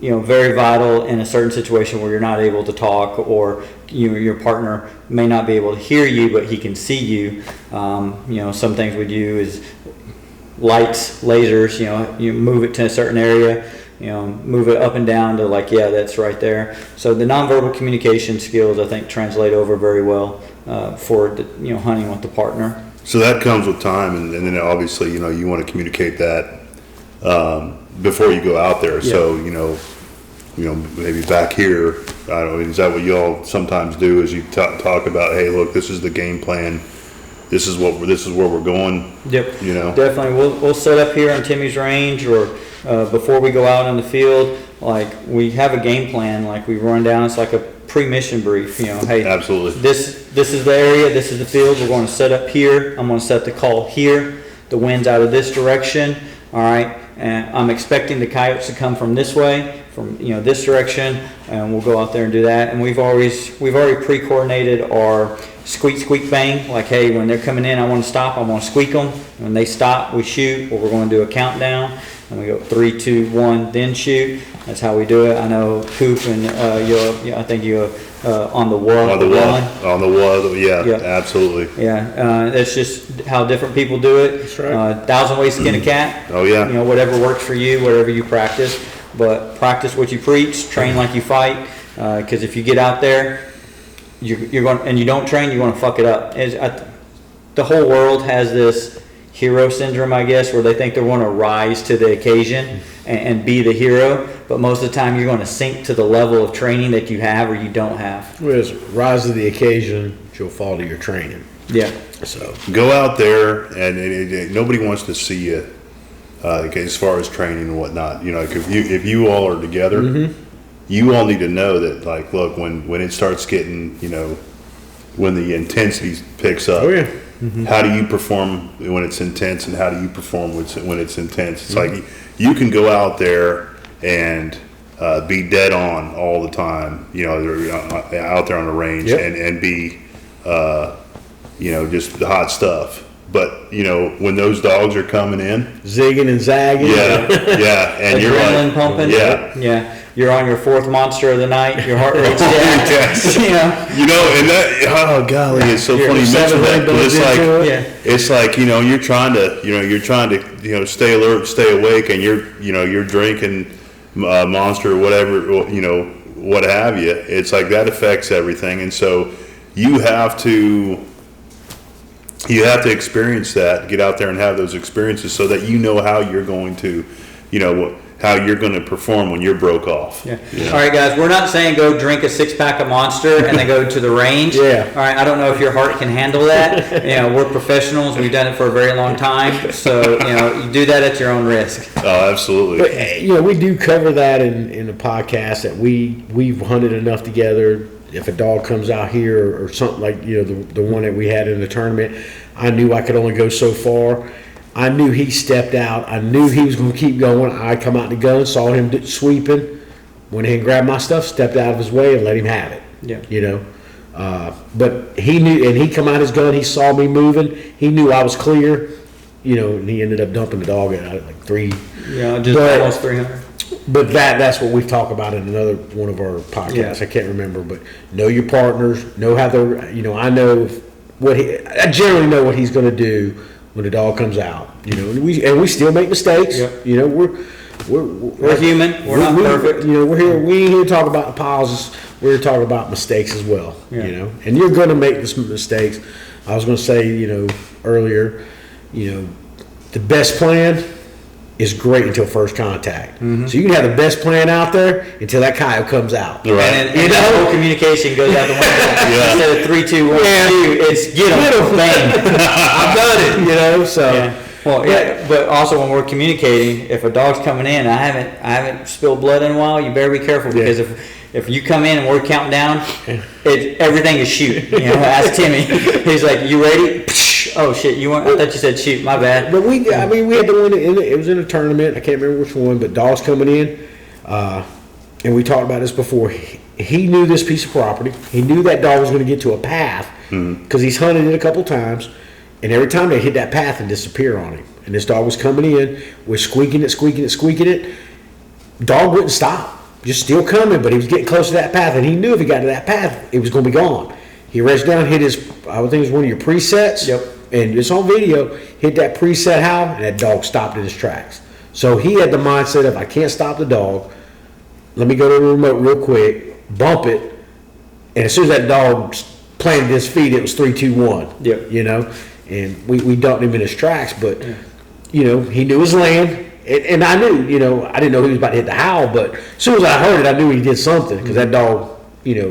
you know, very vital in a certain situation where you're not able to talk, or your partner may not be able to hear you, but he can see you. You know, some things we do is lights, lasers. You know, you move it to a certain area. You know, move it up and down to like, yeah, that's right there. So the nonverbal communication skills, I think, translate over very well for you know, hunting with the partner. So that comes with time, and then obviously, you know, you want to communicate that before you go out there. Yeah. So you know, maybe back here, I don't know, is that what y'all sometimes do? Is you talk about, hey, look, this is the game plan. This is where we're going. Yep. You know. Definitely. We'll set up here on Timmy's range, or before we go out in the field, like we have a game plan. Like we run down. It's like a pre-mission brief. You know, hey, Absolutely. This is the area. This is the field. We're going to set up here. I'm going to set the call here. The wind's out of this direction. All right. And I'm expecting the coyotes to come from this way, from, you know, this direction, and we'll go out there and do that. And we've already pre-coordinated our squeak bang. Like, hey, when they're coming in, I want to stop. I want to squeak them. When they stop, we shoot. Or we're going to do a countdown, and we go 3, 2, 1, then shoot. That's how we do it. I know Coop and I think you on the wall. On the wall, yeah, Yeah. absolutely. Yeah, that's just how different people do it. That's right. 1,000 ways to skin a cat. Oh, yeah. You know, whatever works for you, whatever you practice. But practice what you preach. Train like you fight. Because if you get out there, you're going, and you don't train, you're going to fuck it up. The whole world has this hero syndrome, I guess, where they think they're going to rise to the occasion and be the hero. But most of the time, you're going to sink to the level of training that you have or you don't have. Whereas rise to the occasion, you'll fall to your training. Yeah. So Go out there, and nobody wants to see you. As far as training and whatnot, you know, like if you all are together, you all need to know that, like, look, when it starts getting, when the intensity picks up, Oh, yeah. how do you perform when it's intense, and how do you perform when it's intense? It's like you can go out there and be dead on all the time, out there on the range, Yep. and be, just the hot stuff. But when those dogs are coming in, Zigging and zagging. yeah, and you're Adrenaline like, pumping. yeah. Yeah. You're on your fourth monster of the night. Your heart rate's down. Yes. And that, oh golly, it's so You're funny you mention that. But it's like, Yeah. it's like, you're trying to, stay alert, stay awake, and you're drinking Monster or whatever, what have you. It's like that affects everything, and so you have to experience that, get out there and have those experiences, so that how you're going to, how you're going to perform when you're broke off. Yeah. All right, guys, we're not saying go drink a 6-pack of Monster and then go to the range. Yeah. All right, I don't know if your heart can handle that. We're professionals. We've done it for a very long time. So, you do that at your own risk. Oh, absolutely. But, we do cover that in the podcast, that we've hunted enough together. If a dog comes out here or something like, the one that we had in the tournament, I knew I could only go so far. I knew he stepped out. I knew he was going to keep going. I come out the gun, saw him sweeping, went ahead and grabbed my stuff, stepped out of his way, and let him have it. Yeah. But he knew, and he come out his gun. He saw me moving. He knew I was clear. And he ended up dumping the dog at like 3. Yeah, just almost 300. But that's what we talk about in another one of our podcasts. Yeah. I can't remember, but know your partners, know how they're. I know I generally know what he's going to do when the dog comes out. And we still make mistakes. Yep. We're human. We're not perfect. We're here. We ain't here to talk about the pauses. We're here to talk about mistakes as well. Yeah. And you're going to make some mistakes. I was going to say, earlier, the best plan is great until first contact. Mm-hmm. So you can have the best plan out there until that coyote comes out. Right. And that whole communication goes out the window. Instead of 3, 2, 1, 2, it's get them. Bang. I've done it, so. Yeah. Well, yeah, but also when we're communicating, if a dog's coming in, I haven't spilled blood in a while, you better be careful, because if you come in and we're counting down, everything is shoot. Ask Timmy. He's like, "You ready?" Oh shit! I thought you said shoot. My bad. But we had to win it. It was in a tournament. I can't remember which one, but dogs coming in, and we talked about this before. He knew this piece of property. He knew that dog was going to get to a path because he's hunted it a couple times, and every time they hit that path and disappear on him. And this dog was coming in, we're squeaking it. Dog wouldn't stop, just still coming, but he was getting close to that path, and he knew if he got to that path, it was going to be gone. He reached down, hit his, I would think it was one of your presets. Yep. And it's on video, hit that preset howl, and that dog stopped in his tracks. So he had the mindset of, I can't stop the dog, let me go to the remote real quick, bump it, and as soon as that dog planted his feet, it was 3, 2, 1. Yep. And we dumped him in his tracks, but, he knew his land, and I knew, I didn't know he was about to hit the howl, but as soon as I heard it, I knew he did something, because that dog,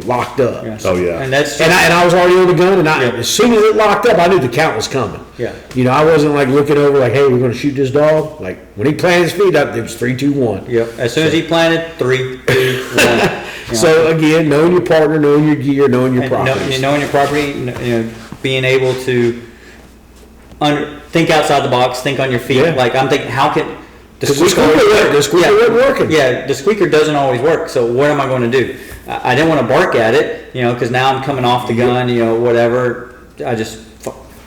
locked up. Yeah. Oh yeah. And that's And I was already on the gun, and as soon as it locked up, I knew the count was coming. Yeah. I wasn't like looking over like, hey, we're going to shoot this dog. Like when he planted his feet up, it was 3, 2, 1. Yep. As soon as he planted, 3, 2, 1. So again, knowing your partner, knowing your gear, knowing your property. Knowing your property, being able to think outside the box, think on your feet. Yeah. Like I'm thinking, how can The squeaker wasn't working. Yeah, the squeaker doesn't always work. So what am I going to do? I didn't want to bark at it, because now I'm coming off the gun, whatever. I just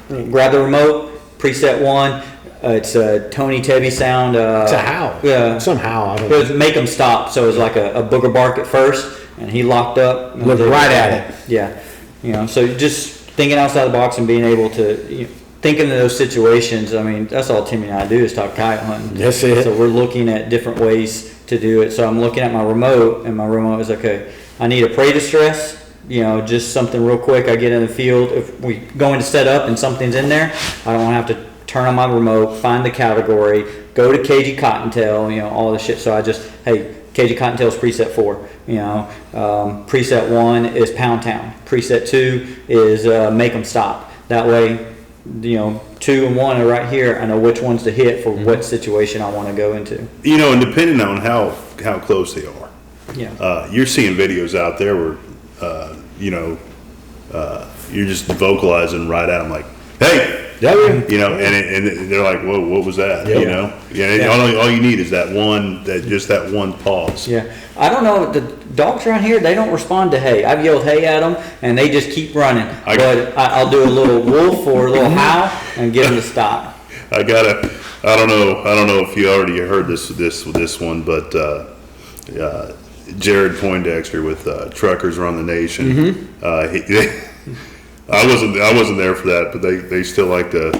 grab the remote, preset 1. It's a Tony Tebby sound. It's a howl. Yeah. Somehow. I don't It was make him stop. So it was like a booger bark at first, and he locked up. Looked right at it. Yeah. So just thinking outside the box and being able to, thinking of those situations. I mean, that's all Timmy and I do is talk coyote hunting. That's it. So we're looking at different ways to do it. So I'm looking at my remote, and my remote is okay. I need a prey distress, just something real quick. I get in the field. If we go into set up and something's in there, I don't have to turn on my remote, find the category, go to cagey cottontail, all this shit. So I just, hey, cagey cottontail's preset 4. Preset 1 is pound town. Preset 2 is make them stop. That way, 2 and 1 are right here. I know which ones to hit for what situation I want to go into. And depending on how close they are. Yeah. You're seeing videos out there where, you're just vocalizing right at them like, hey, and they're like, whoa, what was that? Yeah. All you need is that one pause. Yeah, I don't know, the dogs around here, they don't respond to hay. I've yelled hay at them, and they just keep running. But I'll do a little wolf or a little howl and get them to stop. I don't know if you already heard this one, but Jared Poindexter with Truckers Run the Nation. I wasn't there for that, but they still like to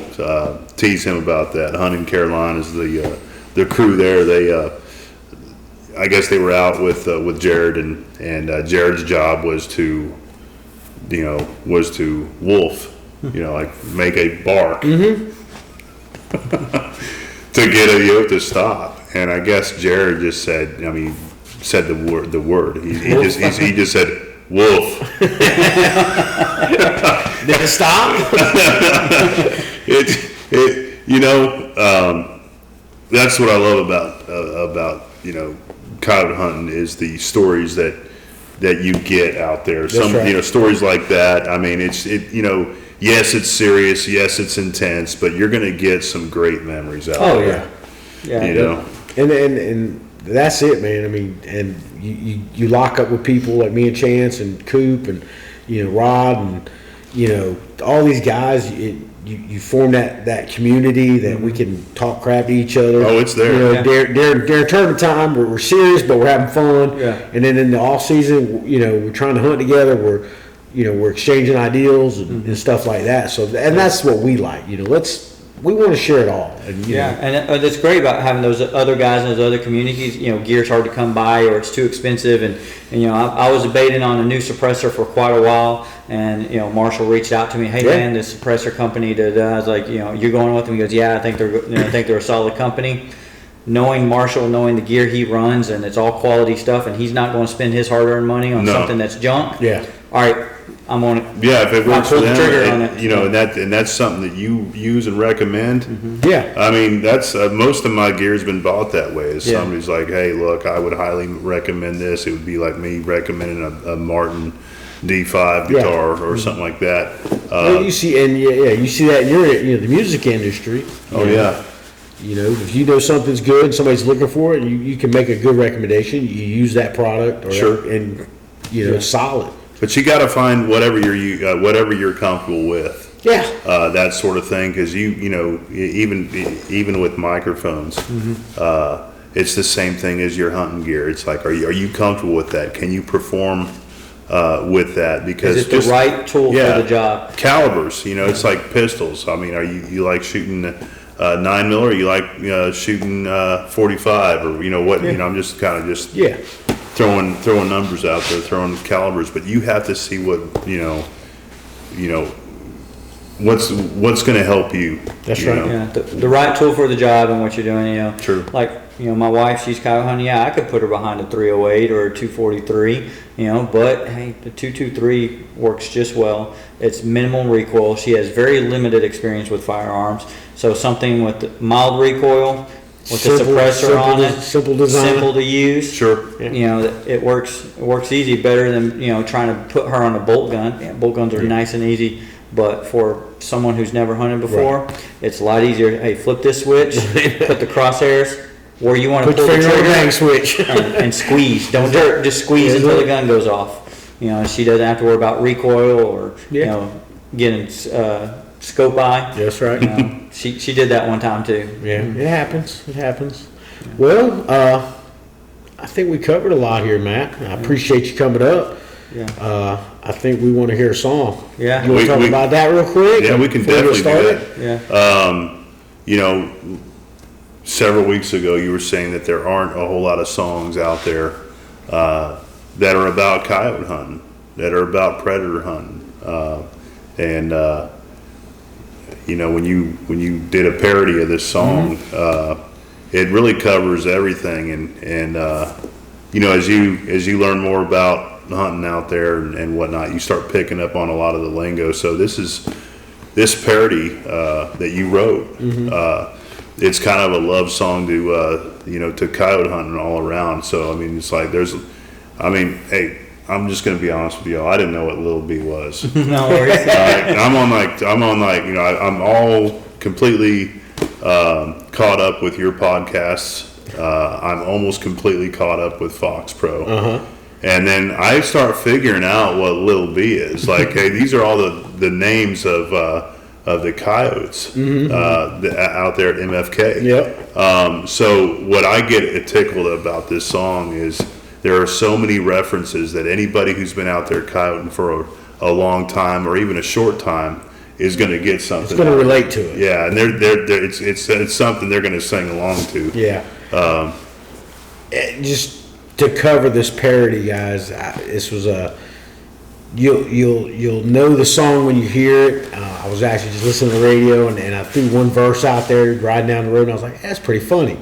tease him about that. Hunting Carolina is the crew there. They I guess they were out with Jared, and Jared's job was to wolf, like make a bark to get a yoke to stop. And I guess Jared just said the word. He just said wolf. Did it stop? That's what I love about coyote hunting is the stories that you get out there. Some right. Stories like that. I mean, yes, it's serious, yes, it's intense, but you're going to get some great memories out there. Yeah. And that's it, man. I mean, and you lock up with people like me and Chance and Coop and Rod and all these guys. You form that community that we can talk crap to each other. Oh, it's there. During tournament time, we're serious, but we're having fun. Yeah. And then in the off season, we're trying to hunt together. We're exchanging ideals and stuff like that. So, and that's what we like. We want to share it all. And, and it's great about having those other guys in those other communities. Gear's hard to come by or it's too expensive. And I was debating on a new suppressor for quite a while. And, Marshall reached out to me, hey, man, this suppressor company, I was like, you're going with them? He goes, yeah, I think they're a solid company. Knowing Marshall, knowing the gear he runs, and it's all quality stuff, and he's not going to spend his hard-earned money on something that's junk. Yeah. All right, I'm on it. Yeah, if it works for them, and that's something that you use and recommend. Mm-hmm. Yeah. I mean, that's most of my gear's been bought that way. Is somebody's like, hey, look, I would highly recommend this. It would be like me recommending a Martin D5 guitar or something like that. You see that in the music industry. Oh yeah. If something's good, somebody's looking for it, you can make a good recommendation. You use that product, it's solid. But you got to find whatever you're comfortable with. Yeah. That sort of thing, because even with microphones, it's the same thing as your hunting gear. It's like, are you comfortable with that? Can you perform with that? Because is it the right tool for the job? Calibers, it's like pistols. I mean, are you like shooting 9mm, or you like shooting 45, or what? I'm just kind of throwing numbers out there, throwing calibers. But you have to see what what's going to help you. That's right. Yeah, the right tool for the job and what you're doing. True. Like my wife, she's coyote hunting. Yeah, I could put her behind a 308 or a 243. But hey, the 223 works just well. It's minimal recoil. She has very limited experience with firearms. So something with mild recoil, with a suppressor on it, simple design, simple to use. Sure. It works easy, better than trying to put her on a bolt gun. Yeah, bolt guns are nice and easy, but for someone who's never hunted before, it's a lot easier. Hey, flip this switch, put the crosshairs where you want to pull the trigger, switch, and squeeze. Don't just squeeze until the gun goes off. She doesn't have to worry about recoil or getting scope eye. That's right. She did that one time too. Yeah, it happens. Yeah. Well, I think we covered a lot here, Matt. I appreciate you coming up. Yeah. I think we want to hear a song. Yeah. You want to talk about that real quick? Yeah, we can definitely do that. Yeah. Several weeks ago, you were saying that there aren't a whole lot of songs out there that are about coyote hunting, that are about predator hunting, when you did a parody of this song, it really covers everything. And as you learn more about hunting out there and whatnot, you start picking up on a lot of the lingo. So this parody that you wrote. It's kind of a love song to coyote hunting all around. So I mean, it's like I mean, hey, I'm just gonna be honest with y'all. I didn't know what Lil B was. No worries. I'm on like I'm all completely caught up with your podcasts. I'm almost completely caught up with Foxpro. And then I start figuring out what Lil B is. Like, hey, these are all the names of the coyotes out there at MFK. Yep. So what I get tickled about this song is there are so many references that anybody who's been out there coyoting for a long time or even a short time is going to get something. It's going to relate to it. Yeah, and it's something they're going to sing along to. Yeah. Just to cover this parody, guys, this was you'll know the song when you hear it. I was actually just listening to the radio and I threw one verse out there riding down the road and I was like, that's pretty funny.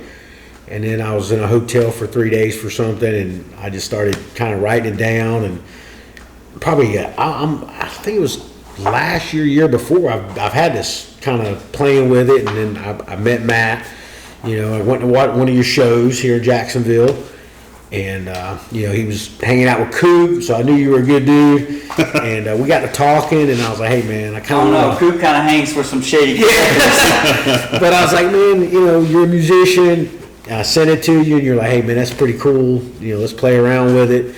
And then I was in a hotel for 3 days for something and I just started kind of writing it down and probably I think it was last year before I've had this kind of playing with it, and then I met Matt. I went to one of your shows here in Jacksonville, and he was hanging out with Coop, so I knew you were a good dude. And we got to talking, and I was like, hey man, I kind of know Coop kind of hangs for some shady. But I was like, man, you're a musician. I sent it to you, and you're like, hey man, that's pretty cool. Let's play around with it,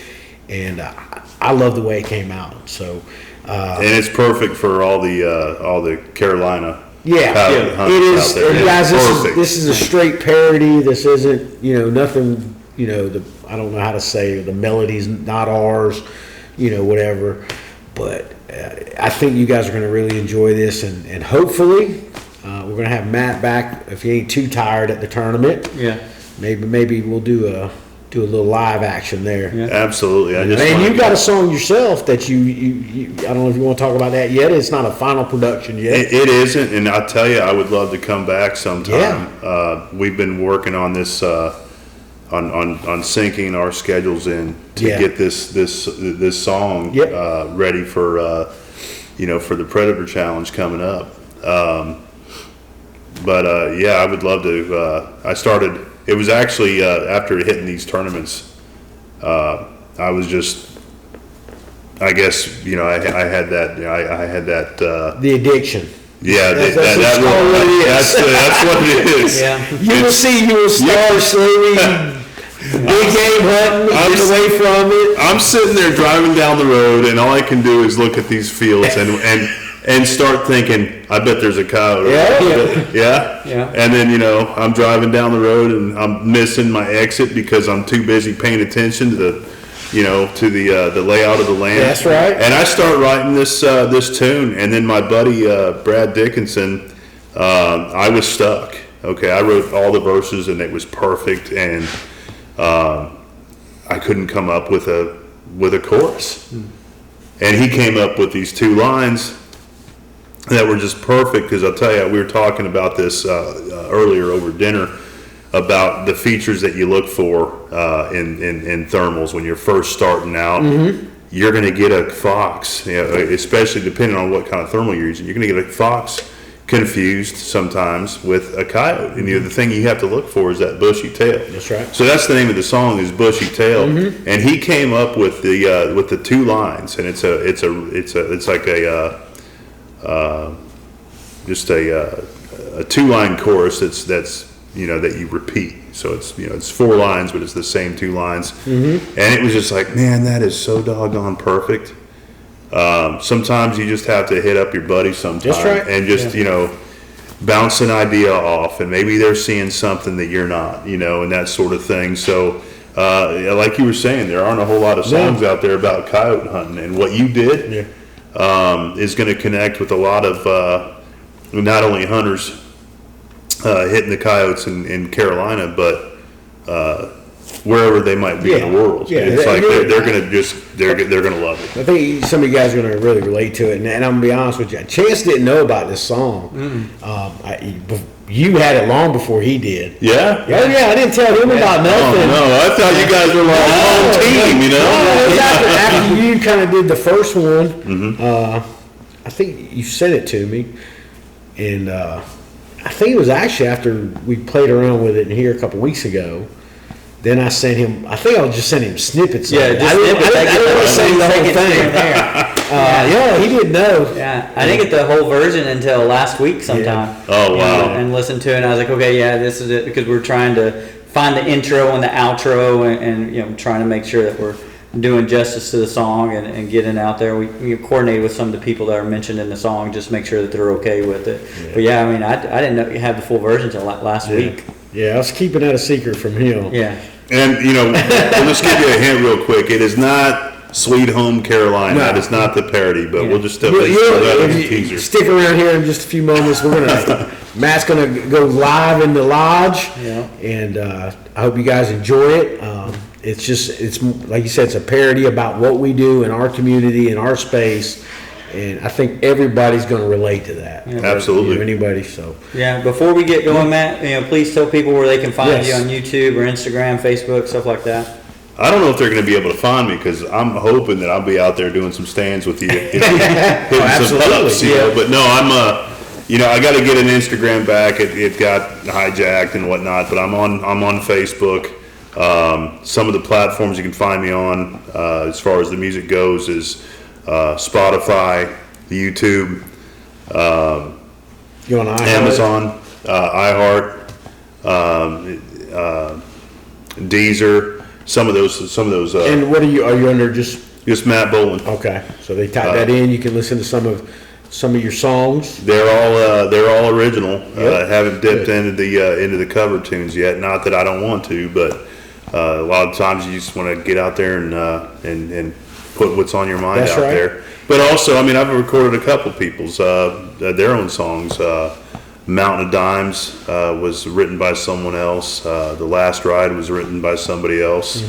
and I love the way it came out. So. And it's perfect for all the Carolina. Yeah, it is. And guys, this is a straight parody. This isn't, nothing. I don't know how to say the melody's not ours. Whatever. But I think you guys are going to really enjoy this, and hopefully we're going to have Matt back if he ain't too tired at the tournament. Yeah. Maybe we'll do a little live action there. Yeah. Absolutely. And you got a song yourself that you I don't know if you want to talk about that yet. It's not a final production yet. It isn't, and I'll tell you, I would love to come back sometime. Yeah. We've been working on this on syncing our schedules in to get this song ready for for the Predator Challenge coming up. I would love to. It was actually after hitting these tournaments, I was just, I guess, I had that. The addiction. Yeah, that's what it is. Yeah. You will start slowly. Big game hunting, get away from it. I'm sitting there driving down the road, and all I can do is look at these fields and start thinking, I bet there's a coyote. Yeah. And then, I'm driving down the road and I'm missing my exit because I'm too busy paying attention to the layout of the land. That's right. And I start writing this tune, and then my buddy Brad Dickinson, I was stuck. Okay, I wrote all the verses and it was perfect, and I couldn't come up with a chorus. And he came up with these two lines that were just perfect, because I'll tell you, we were talking about this earlier over dinner about the features that you look for in thermals when you're first starting out. Mm-hmm. You're going to get a fox, especially depending on what kind of thermal you're using. You're going to get a fox confused sometimes with a coyote, and the thing you have to look for is that bushy tail. That's right. So that's the name of the song, is Bushy Tail. Mm-hmm. And he came up with the two lines, and it's like just a two-line chorus that's that you repeat. So it's four lines, but it's the same two lines. Mm-hmm. And it was just like, man, that is so doggone perfect. Sometimes you just have to hit up your buddy sometime. That's right. And just bounce an idea off, and maybe they're seeing something that you're not, and that sort of thing. So like you were saying, there aren't a whole lot of songs out there about coyote hunting, and what you did is going to connect with a lot of not only hunters hitting the coyotes in Carolina, but wherever they might be in the world. Yeah. It's like they're gonna love it. I think some of you guys are going to really relate to it, and I'm going to be honest with you. Chance didn't know about this song. You had it long before he did. Yeah? Oh yeah, I didn't tell him about nothing. Oh, no, I thought you guys were like a whole team, No, it was after you kind of did the first one. Mm-hmm. I think you sent it to me, and I think it was actually after we played around with it in here a couple weeks ago Then I sent him. I think I just sent him snippets. Yeah, of it. just I didn't snippets. want to say the whole Take it here and thing. there. Yeah, he didn't know. Yeah, I didn't get the whole version until last week sometime. Oh, You wow. know, and listened to it, and I was like, okay, yeah, this is it, because we're trying to find the intro and the outro, and you know, trying to make sure that we're doing justice to the song and getting out there. We coordinated with some of the people that are mentioned in the song, just make sure that they're okay with it. Yeah. But yeah, I mean, I didn't know you had the full version until last week. Yeah, I was keeping that a secret from him. Yeah. And, you know, we'll just give you a hint real quick. It is not Sweet Home Carolina. No. That is not the parody, but Yeah. we'll just step You- into you- that as a if you teaser. stick around here in just a few moments. Matt's gonna go live in the lodge, Yeah. and I hope you guys enjoy it. It's like you said, it's a parody about what we do in our community, in our space, and I think everybody's gonna relate to that. Yeah. Absolutely. You know, anybody, so. Yeah, before we get going, Matt, you know, please tell people where they can find Yes. you on YouTube or Instagram, Facebook, stuff like that. I don't know if they're going to be able to find me because I'm hoping that I'll be out there doing some stands with you. Hitting some absolutely, putt-ups, you know. yeah. But no, I'm you know, I got to get an Instagram back. It got hijacked and whatnot, but I'm on Facebook. Some of the platforms you can find me on, as far as the music goes, is Spotify, YouTube, You on iHeart? Amazon, iHeart, Deezer. Some of those. And what are you under just, Just Matt Bowlin. okay, so they type that in, you can listen to some of your songs. They're all original. Yep. Haven't dipped Good. into the cover tunes yet. Not that I don't want to, but a lot of times you just want to get out there and put what's on your mind That's out right. there. But also, I mean, I've recorded a couple people's their own songs. Mountain of Dimes was written by someone else. The Last Ride was written by somebody else.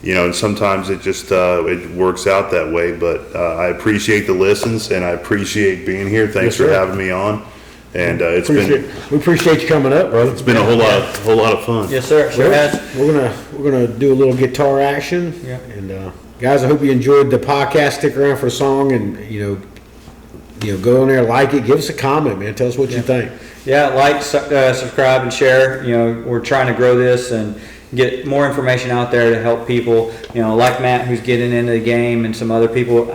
You know, and sometimes it just it works out that way. But I appreciate the listens, and I appreciate being here. Thanks Yes, for sir. having me on. And We appreciate you coming up, brother. it's been a whole lot of fun. Yes, sir. Sure has. We're gonna do a little guitar action. Yeah. And guys, I hope you enjoyed the podcast. Stick around for a song, and go in there, like it, give us a comment, man. Tell us what you think. Yeah, like, subscribe, and share. You know, we're trying to grow this and get more information out there to help people. You know, like Matt, who's getting into the game, and some other people.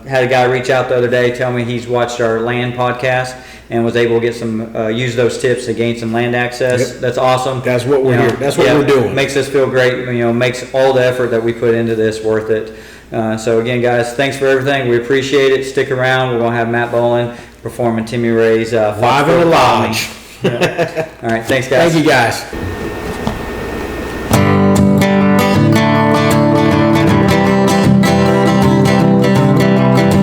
Had a guy reach out the other day, tell me he's watched our land podcast and was able to get some use those tips to gain some land access. Yep. That's awesome. That's what we're You know, here. That's what we're doing. Makes us feel great. You know, makes all the effort that we put into this worth it. So again, guys, thanks for everything. We appreciate it. Stick around. We're gonna have Matt Bowlin performing Timmy Ray's Live in the Foxpro Call. lodge. Yeah. All right, thanks, guys. Thank you, guys.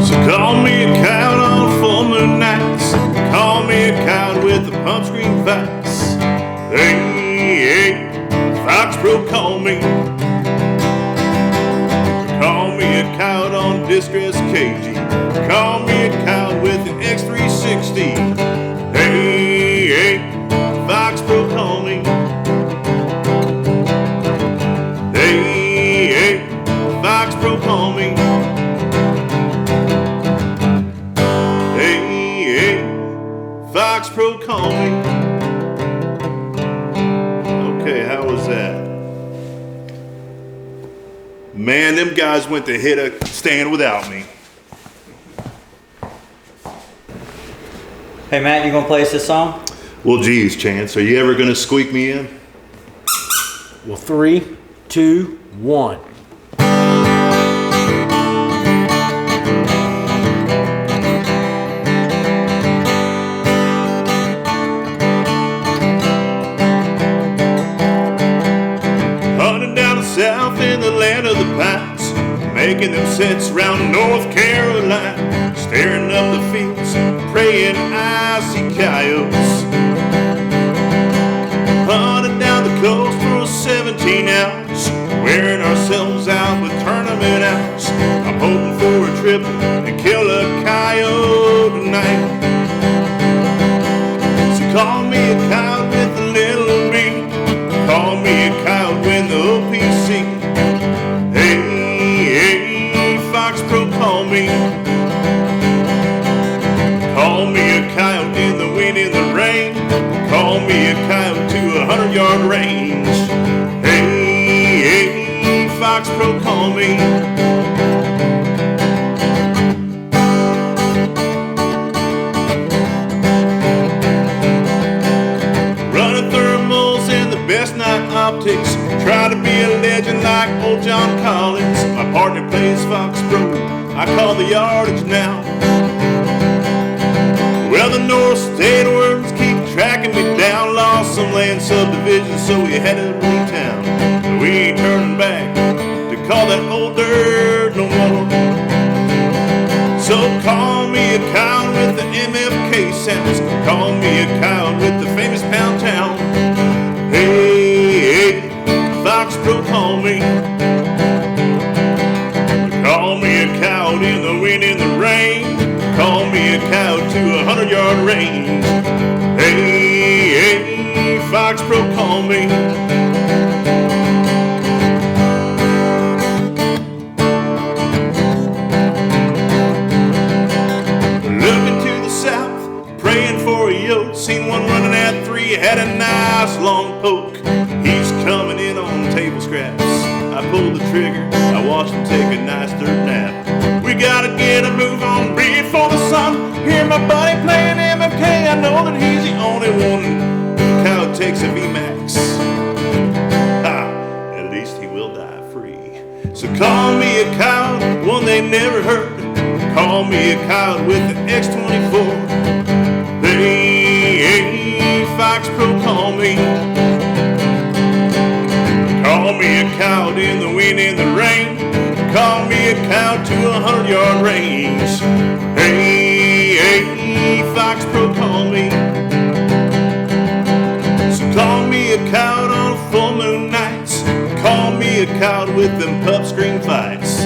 So call me a count on full moon nights. Call me a count with the pump screen facts. Hey, Foxpro, call me. Call me a count on distress KG. Call me a count with the X360. Hey, Foxpro, call me. Hey, Foxpro, call me. Hey, Foxpro, call me. Okay, how was that? Man, them guys went to hit a stand without me. Hey, Matt, you gonna play us this song? Well, geez, Chance, are you ever gonna squeak me in? Well, 3, 2, 1. Hunting down the south in the land of the pines, making them sets round North Carolina, staring up the fields, praying I see coyotes. Hunting down the coast for a 17 ounce, wearing ourselves out with tournament outs. I'm hoping for a triple and kill a coyote tonight. So call me a coyote with a little B. Call me a coyote with the OPC. Hey, Foxpro, call me. Call me a coyote in the wind, in the rain. Call me a coyote to 100-yard range. call me. Running thermals and the best night optics. Try to be a legend like old John Collins. My partner plays Foxpro, I call the yardage now. Well, the North State worms keep tracking me down. Lost some land subdivisions, so we headed to town. But we ain't turning back to call that old dirt no more. So call me a cow with the MFK sounds. Call me a cow with the famous Pound Town. Hey, Foxpro, call me. Call me a cow in the wind and the rain. Call me a cow to 100-yard range. Hey, Foxpro, call me. Looking to the south, praying for a yoke. Seen one running at 3, had a nice long poke. He's coming in on table scraps. I pulled the trigger, I watched him take a nice dirt nap. We gotta get a move on before the sun. Hear my buddy playing MFK, I know that he's the only one. Cow takes a VMAX. At least he will die free. So call me a cow, one they never heard. Call me a cow with the X24. Hey, Foxpro, call me. Call me a cow in the wind and the rain. Call me a cow to 100-yard range. Hey, Foxpro, call me. So call me a cow on full moon nights. Call me a cow with them pup scream fights.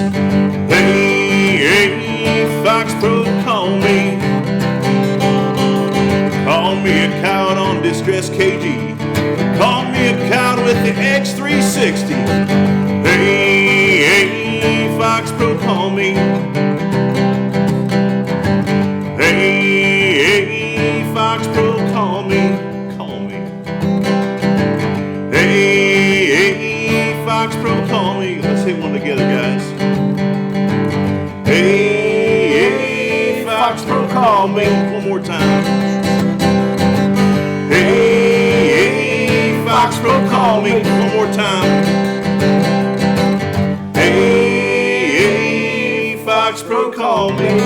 Hey, Foxpro, call me. Call me a cow on distress KG. Call me a cow with the X360. Hey, Foxpro, call me. Hey, Foxpro, call me. Call me. Hey, Foxpro, call me. Let's hit one together, guys. Hey, Foxpro, call me. One more time. Hey, Foxpro, call me. One more time. Hey, Foxpro, call me.